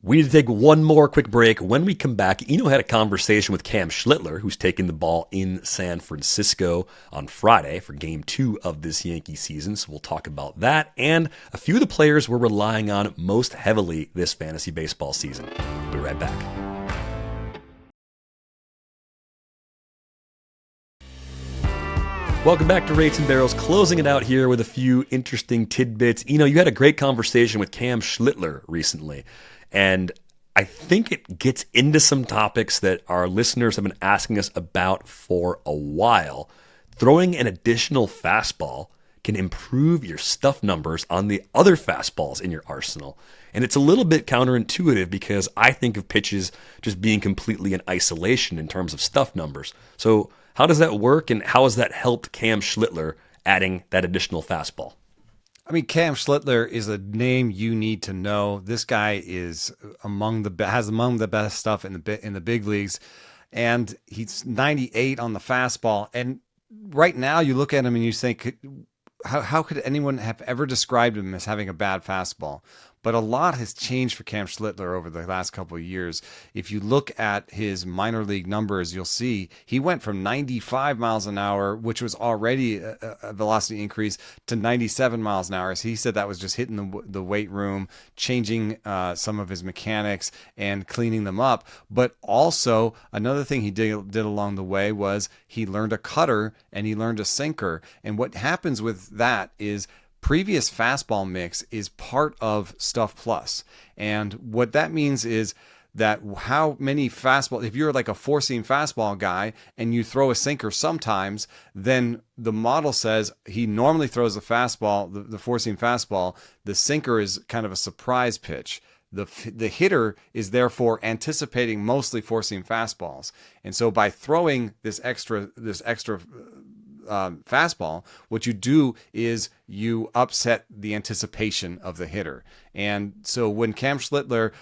We need to take one more quick break. When we come back, Eno had a conversation with Cam Schlittler, who's taking the ball in San Francisco on Friday for Game 2 of this Yankee season. So we'll talk about that and a few of the players we're relying on most heavily this fantasy baseball season. We'll be right back. Welcome back to Rates and Barrels, closing it out here with a few interesting tidbits. You had a great conversation with Cam Schlittler recently, and I think it gets into some topics that our listeners have been asking us about for a while. Throwing an additional fastball can improve your stuff numbers on the other fastballs in your arsenal. And it's a little bit counterintuitive because I think of pitches just being completely in isolation in terms of stuff numbers. So how does that work, and how has that helped Cam Schlittler adding that additional fastball? I mean, Cam Schlittler is a name you need to know. This guy is among the best stuff in the big leagues, and he's 98 on the fastball. And right now, you look at him and you think, how could anyone have ever described him as having a bad fastball? But a lot has changed for Cam Schlittler over the last couple of years. If you look at his minor league numbers, you'll see he went from 95 miles an hour, which was already a velocity increase, to 97 miles an hour. So he said that was just hitting the weight room, changing some of his mechanics and cleaning them up. But also another thing he did along the way was he learned a cutter and he learned a sinker. And what happens with that is previous fastball mix is part of Stuff Plus. And what that means is that how many fastball, if you're like a four-seam fastball guy and you throw a sinker sometimes, then the model says he normally throws the fastball, the four-seam fastball. The sinker is kind of a surprise pitch. The hitter is therefore anticipating mostly four-seam fastballs. And so by throwing this extra fastball, what you do is you upset the anticipation of the hitter. And so when Cam Schlittler,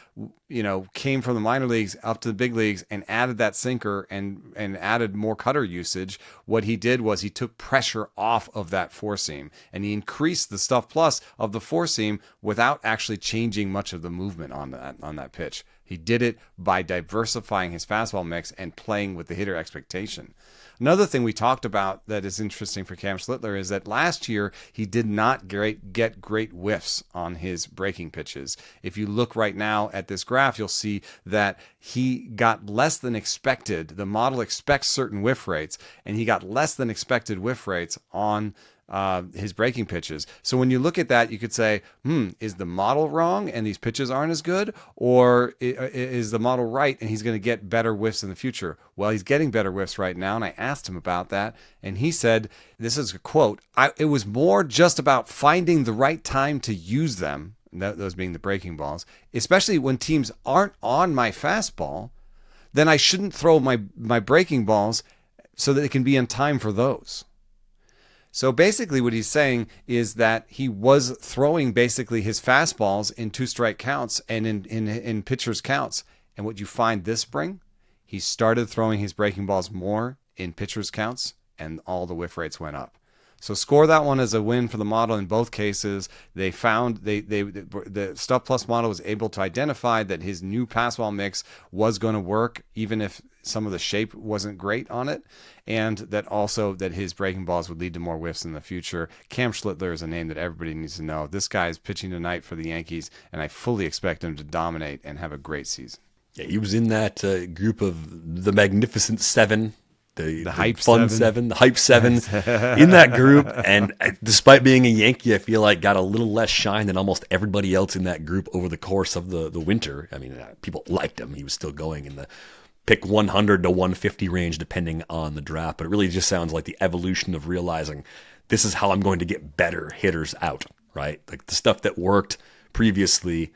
came from the minor leagues up to the big leagues and added that sinker and added more cutter usage, what he did was he took pressure off of that four seam and he increased the Stuff Plus of the four seam without actually changing much of the movement on that pitch. He did it by diversifying his fastball mix and playing with the hitter expectation. Another thing we talked about that is interesting for Cam Schlittler is that last year he did not get great whiffs on his breaking pitches. If you look right now at this graph, you'll see that he got less than expected. The model expects certain whiff rates, and he got less than expected whiff rates on his breaking pitches. So when you look at that, you could say, is the model wrong and these pitches aren't as good? Or is the model right and he's going to get better whiffs in the future? Well, he's getting better whiffs right now. And I asked him about that. And he said, this is a quote, it was more just about finding the right time to use them, those being the breaking balls, especially when teams aren't on my fastball, then I shouldn't throw my breaking balls so that it can be in time for those. So basically what he's saying is that he was throwing basically his fastballs in two-strike counts and in pitchers' counts. And what you find this spring, he started throwing his breaking balls more in pitchers' counts and all the whiff rates went up. So score that one as a win for the model in both cases. They found the Stuff Plus model was able to identify that his new fastball mix was going to work, even if some of the shape wasn't great on it, and that also that his breaking balls would lead to more whiffs in the future. Cam Schlittler is a name that everybody needs to know. This guy is pitching tonight for the Yankees, and I fully expect him to dominate and have a great season. Yeah, he was in that group of the Magnificent Seven. The Hype Fun Seven. The Hype Seven in that group. And despite being a Yankee, I feel like got a little less shine than almost everybody else in that group over the course of the winter. I mean, people liked him. He was still going in the pick 100 to 150 range depending on the draft. But it really just sounds like the evolution of realizing this is how I'm going to get better hitters out, right? Like the stuff that worked previously,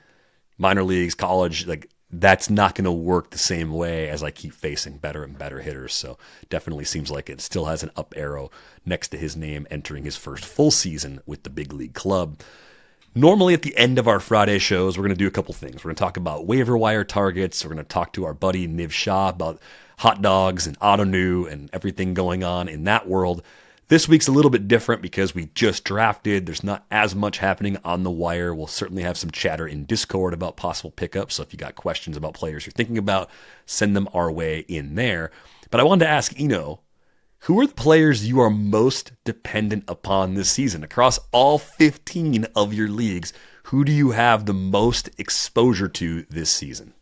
minor leagues, college, like that's not going to work the same way as I keep facing better and better hitters. So definitely seems like it still has an up arrow next to his name entering his first full season with the big league club. Normally at the end of our Friday shows, we're going to do a couple things. We're going to talk about waiver wire targets. We're going to talk to our buddy Niv Shah about hot dogs and Ottoneu and everything going on in that world. This week's a little bit different because we just drafted. There's not as much happening on the wire. We'll certainly have some chatter in Discord about possible pickups. So if you got questions about players you're thinking about, send them our way in there. But I wanted to ask Eno, who are the players you are most dependent upon this season? Across all 15 of your leagues, who do you have the most exposure to this season?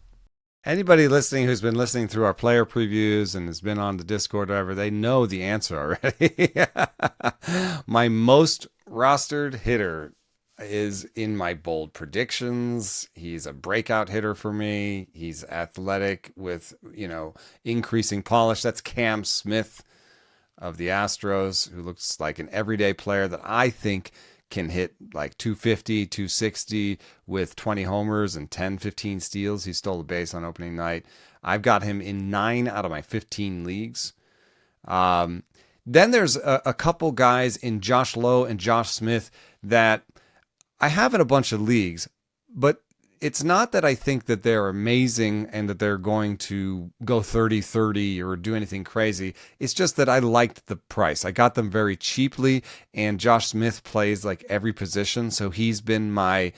Anybody listening who's been listening through our player previews and has been on the Discord or whatever, they know the answer already. My most rostered hitter is in my bold predictions. He's a breakout hitter for me. He's athletic with, increasing polish. That's Cam Smith of the Astros, who looks like an everyday player that I think can hit like 250, 260 with 20 homers and 10, 15 steals. He stole a base on opening night. I've got him in 9 out of my 15 leagues. Then there's a couple guys in Josh Lowe and Josh Smith that I have in a bunch of leagues, but it's not that I think that they're amazing and that they're going to go 30-30 or do anything crazy. It's just that I liked the price. I got them very cheaply, and Josh Smith plays like every position, so he's been my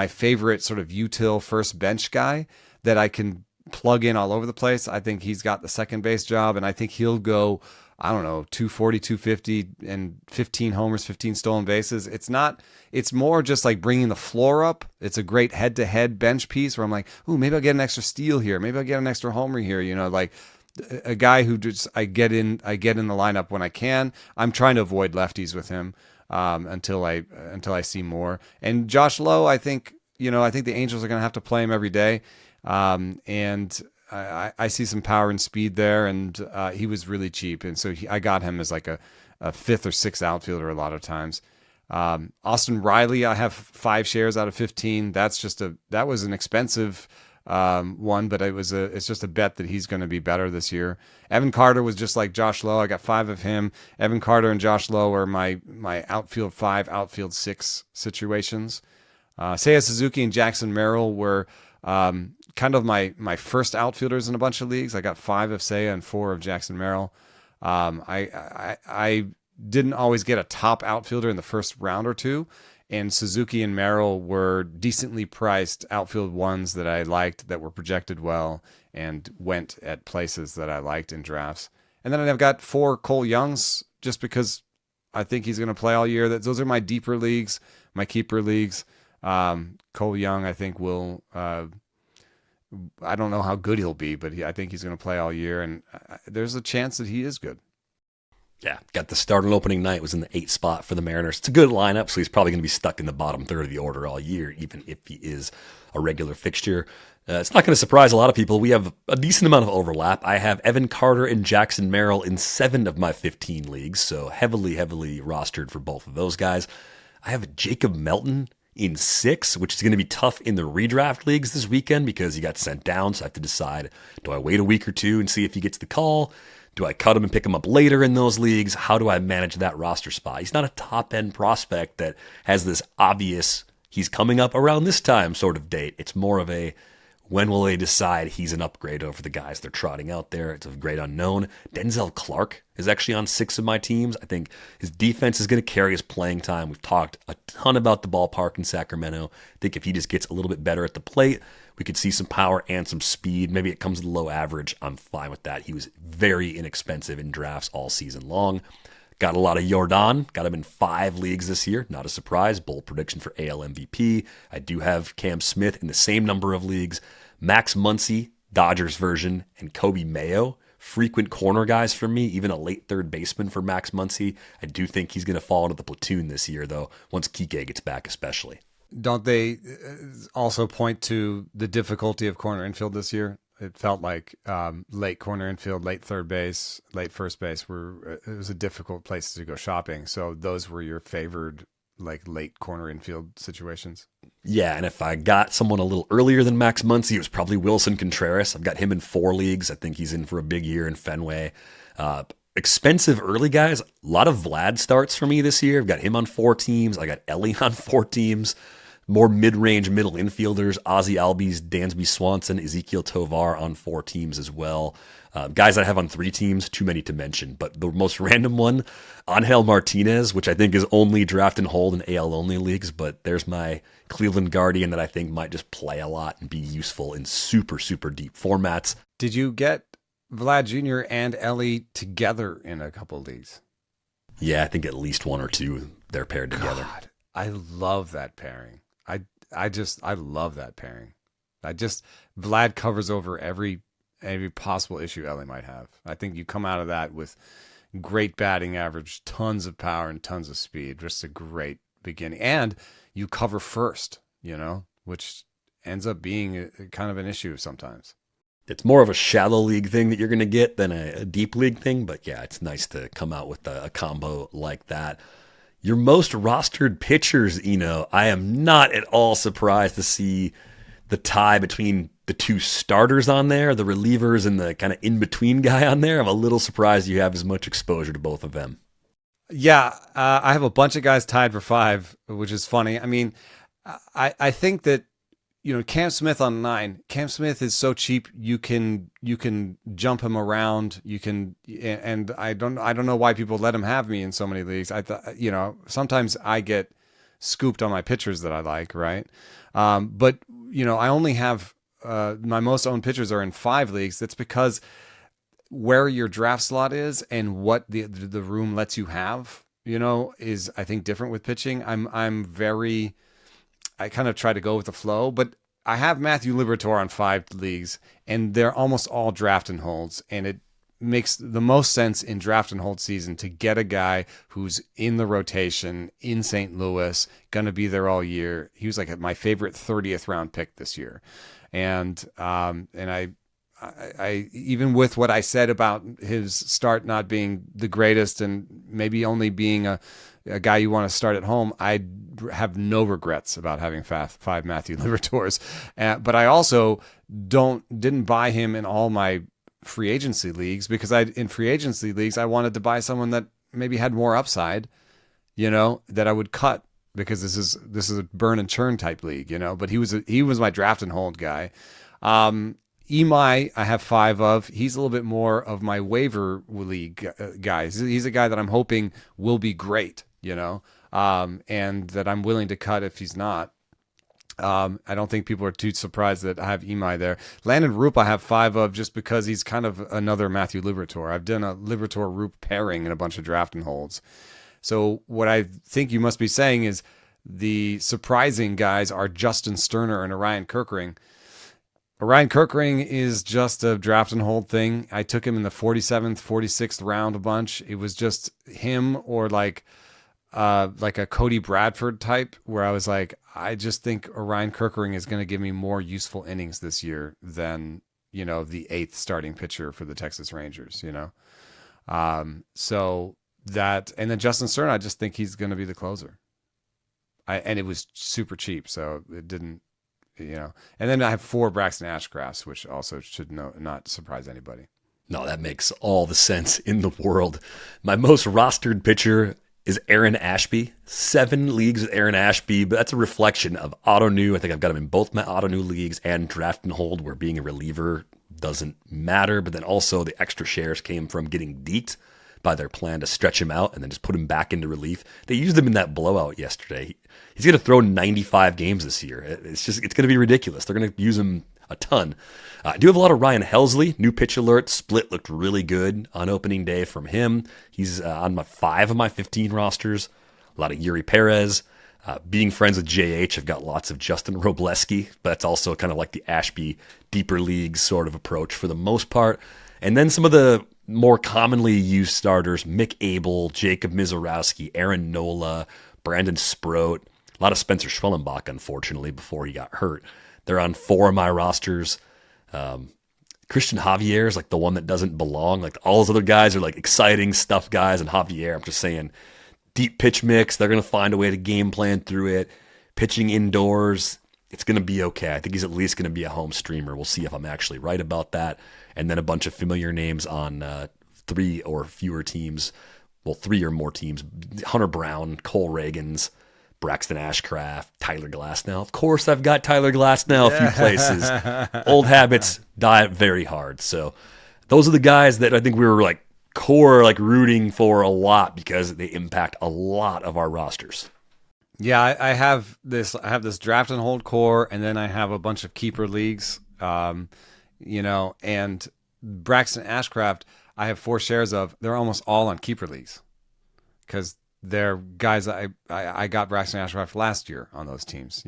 favorite sort of util first bench guy that I can plug in all over the place. I think he's got the second base job, and I think he'll go, 240, 250 and 15 homers, 15 stolen bases. It's more just like bringing the floor up. It's a great head-to-head bench piece where I'm like, ooh, maybe I'll get an extra steal here. Maybe I'll get an extra homer here. Like a guy who just, I get in the lineup when I can. I'm trying to avoid lefties with him until I see more. And Josh Lowe, I think the Angels are going to have to play him every day. And I see some power and speed there, and he was really cheap, and so I got him as like a 5th or 6th outfielder a lot of times. Austin Riley, I have 5 shares out of 15. That was an expensive one, but it's just a bet that he's going to be better this year. Evan Carter was just like Josh Lowe. I got 5 of him. Evan Carter and Josh Lowe are my outfield 5, outfield 6 situations. Seiya Suzuki and Jackson Merrill were kind of my first outfielders in a bunch of leagues. I got 5 of Seiya and 4 of Jackson Merrill. I didn't always get a top outfielder in the first round or two, and Suzuki and Merrill were decently priced outfield ones that I liked, that were projected well and went at places that I liked in drafts. And then I've got 4 Cole Youngs just because I think he's going to play all year. Those are my deeper leagues, my keeper leagues. Cole Young, I think, will... I don't know how good he'll be, but I think he's going to play all year, and there's a chance that he is good. Yeah, got the start on opening night, was in the 8th spot for the Mariners. It's a good lineup, so he's probably going to be stuck in the bottom third of the order all year, even if he is a regular fixture. It's not going to surprise a lot of people. We have a decent amount of overlap. I have Evan Carter and Jackson Merrill in 7 of my 15 leagues, so heavily rostered for both of those guys. I have Jacob Melton in 6, which is going to be tough in the redraft leagues this weekend because he got sent down, so I have to decide, do I wait a week or two and see if he gets the call? Do I cut him and pick him up later in those leagues? How do I manage that roster spot? He's not a top-end prospect that has this obvious, he's coming up around this time sort of date. It's more of a, when will they decide he's an upgrade over the guys they're trotting out there? It's a great unknown. Denzel Clark is actually on 6 of my teams. I think his defense is going to carry his playing time. We've talked a ton about the ballpark in Sacramento. I think if he just gets a little bit better at the plate, we could see some power and some speed. Maybe it comes to low average. I'm fine with that. He was very inexpensive in drafts all season long. Got a lot of Jordan. Got him in 5 leagues this year. Not a surprise. Bold prediction for AL MVP. I do have Cam Smith in the same number of leagues. Max Muncy, Dodgers version, and Kobe Mayo. Frequent corner guys for me, even a late third baseman for Max Muncy. I do think he's going to fall into the platoon this year, though, once Kike gets back especially. Don't they also point to the difficulty of corner infield this year? It felt like late corner infield, late third base, late first base it was a difficult place to go shopping. So those were your favored like late corner infield situations. Yeah, and if I got someone a little earlier than Max Muncy, it was probably Wilson Contreras. I've got him in 4 leagues. I think he's in for a big year in Fenway. Expensive early guys. A lot of Vlad starts for me this year. I've got him on 4 teams. I got Ellie on 4 teams. More mid-range middle infielders, Ozzy Albies, Dansby Swanson, Ezekiel Tovar on 4 teams as well. Guys I have on 3 teams, too many to mention. But the most random one, Angel Martinez, which I think is only draft and hold in AL-only leagues, but there's my Cleveland Guardian that I think might just play a lot and be useful in super, super deep formats. Did you get Vlad Jr. and Ellie together in a couple of leagues? Yeah, I think at least 1 or 2 they're paired together. God, I love that pairing. I love that pairing. Vlad covers over every possible issue Ellie might have. I think you come out of that with great batting average, tons of power and tons of speed. Just a great beginning. And you cover first, which ends up being kind of an issue sometimes. It's more of a shallow league thing that you're going to get than a deep league thing. But yeah, it's nice to come out with a combo like that. Your most rostered pitchers, Eno, I am not at all surprised to see the tie between the 2 starters on there, the relievers and the kind of in-between guy on there. I'm a little surprised you have as much exposure to both of them. Yeah, I have a bunch of guys tied for 5, which is funny. I mean, I think that, Cam Smith on 9. Cam Smith is so cheap. You can jump him around. And I don't know why people let him have me in so many leagues. I thought, sometimes I get scooped on my pitchers that I like, right? But I only have my most owned pitchers are in 5 leagues. That's because where your draft slot is and what the room lets you have, is I think different with pitching. I kind of try to go with the flow, but I have Matthew Liberatore on 5 leagues, and they're almost all draft and holds, and it makes the most sense in draft and hold season to get a guy who's in the rotation in St. Louis, going to be there all year. He was like my favorite 30th round pick this year, and I even with what I said about his start not being the greatest and maybe only being a guy you want to start at home, I have no regrets about having 5 Matthew Liberatores. But I also didn't buy him in all my free agency leagues because in free agency leagues, I wanted to buy someone that maybe had more upside, that I would cut because this is a burn and churn type league, but he was my draft and hold guy. Emai, I have 5 of. He's a little bit more of my waiver league guy. He's a guy that I'm hoping will be great, and that I'm willing to cut if he's not. I don't think people are too surprised that I have Emai there. Landon Roop I have 5 of just because he's kind of another Matthew Liberatore. I've done a Liberatore-Roop pairing in a bunch of draft and holds. So what I think you must be saying is the surprising guys are Justin Sterner and Orion Kerkering. Orion Kerkering is just a draft and hold thing. I took him in the 47th, 46th round a bunch. It was just him or like a Cody Bradford type where I was like, I just think Orion Kerkering is going to give me more useful innings this year than, the 8th starting pitcher for the Texas Rangers, So that, and then Justin Sterner, I just think he's going to be the closer. And it was super cheap, so it didn't, and then I have 4 Braxton Ashcrafts, which also should not surprise anybody. No, that makes all the sense in the world. My most rostered pitcher is Aaron Ashby. 7 leagues with Aaron Ashby, but that's a reflection of auto-new. I think I've got him in both my auto-new leagues and draft and hold, where being a reliever doesn't matter. But then also the extra shares came from getting deked by their plan to stretch him out and then just put him back into relief. They used him in that blowout yesterday. He's going to throw 95 games this year. It's going to be ridiculous. They're going to use him a ton. I do have a lot of Ryan Helsley. New pitch alert. Split looked really good on opening day from him. He's on 5 of my 15 rosters. A lot of Yuri Perez. Being friends with JH, I've got lots of Justin Robleski, but that's also kind of like the Ashby deeper leagues sort of approach for the most part. And then some of the more commonly used starters, Mick Abel, Jacob Mizorowski, Aaron Nola, Brandon Sproat, a lot of Spencer Schwellenbach, unfortunately, before he got hurt. They're on 4 of my rosters. Christian Javier is like the one that doesn't belong. Like all those other guys are like exciting stuff guys, and Javier, I'm just saying, deep pitch mix. They're going to find a way to game plan through it. Pitching indoors, it's going to be okay. I think he's at least going to be a home streamer. We'll see if I'm actually right about that. And then a bunch of familiar names on 3 or fewer teams. Well, 3 or more teams. Hunter Brown, Cole Reagans, Braxton Ashcraft, Tyler Glasnow. Of course, I've got Tyler Glasnow a few places. Old habits die very hard. So those are the guys that I think we were like core like rooting for a lot because they impact a lot of our rosters. Yeah, I have this draft and hold core, and then I have a bunch of keeper leagues. And Braxton Ashcraft, I have 4 shares of. They're almost all on keeper leagues because they're guys I got Braxton Ashcraft last year on those teams,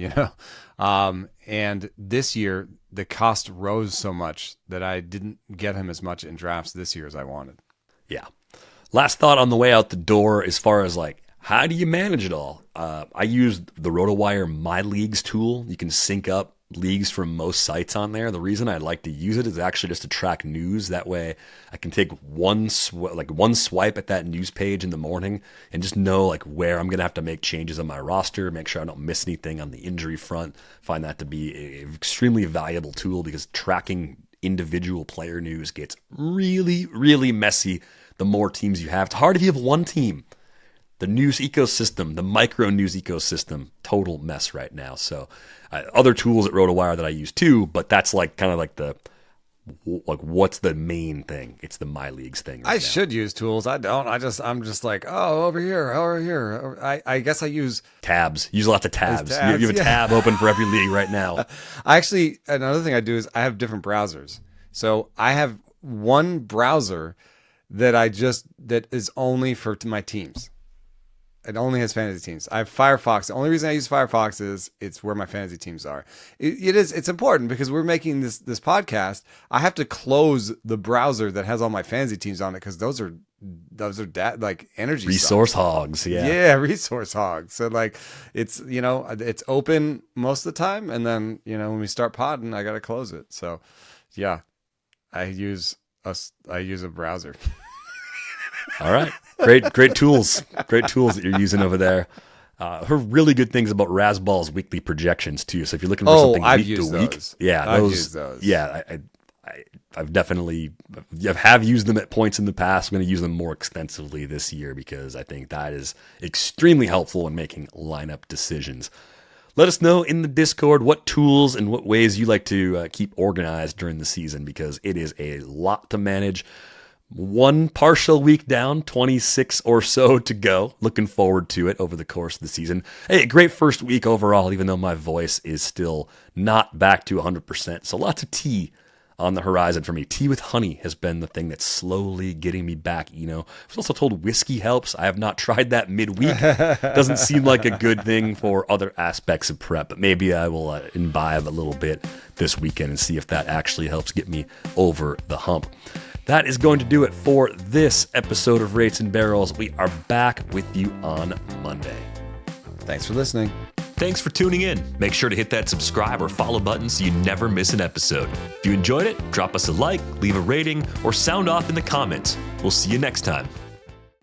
and this year the cost rose so much that I didn't get him as much in drafts this year as I wanted. Yeah. Last thought on the way out the door as far as like, how do you manage it all? I use the RotoWire My Leagues tool. You can sync up leagues from most sites on there. The reason I like to use it is actually just to track news. That way I can take one swipe at that news page in the morning and just know like where I'm going to have to make changes on my roster, make sure I don't miss anything on the injury front. Find that to be an extremely valuable tool because tracking individual player news gets really, really messy the more teams you have. It's hard if you have one team. The news ecosystem, the micro news ecosystem, total mess right now. So other tools at RotoWire that I use too, but that's like kind of like what's the main thing? It's the My Leagues thing. Right I now. Should use tools. I don't. I'm just like, over here. I guess I use tabs. Use lots of tabs. Tabs, you have a tab open for every league right now. Another thing I do is I have different browsers. So I have one browser that is only for my teams. It only has fantasy teams. I have Firefox. The only reason I use Firefox is it's where my fantasy teams are. It's important because we're making this podcast. I have to close the browser that has all my fantasy teams on it because those are like energy resource sucks. Hogs. Yeah, resource hogs. So like it's it's open most of the time, and then when we start podding, I got to close it. So yeah, I use a browser. All right. Great tools. Great tools that you're using over there. Heard really good things about Fastballs weekly projections too. So if you're looking for something week to week, I've used those. Yeah, I've definitely have used them at points in the past. I'm going to use them more extensively this year because I think that is extremely helpful in making lineup decisions. Let us know in the Discord what tools and what ways you like to keep organized during the season because it is a lot to manage. One partial week down, 26 or so to go. Looking forward to it over the course of the season. Hey, great first week overall, even though my voice is still not back to 100%. So lots of tea on the horizon for me. Tea with honey has been the thing that's slowly getting me back. I was also told whiskey helps. I have not tried that midweek. Doesn't seem like a good thing for other aspects of prep, but maybe I will imbibe a little bit this weekend and see if that actually helps get me over the hump. That is going to do it for this episode of Rates and Barrels. We are back with you on Monday. Thanks for listening. Thanks for tuning in. Make sure to hit that subscribe or follow button so you never miss an episode. If you enjoyed it, drop us a like, leave a rating, or sound off in the comments. We'll see you next time.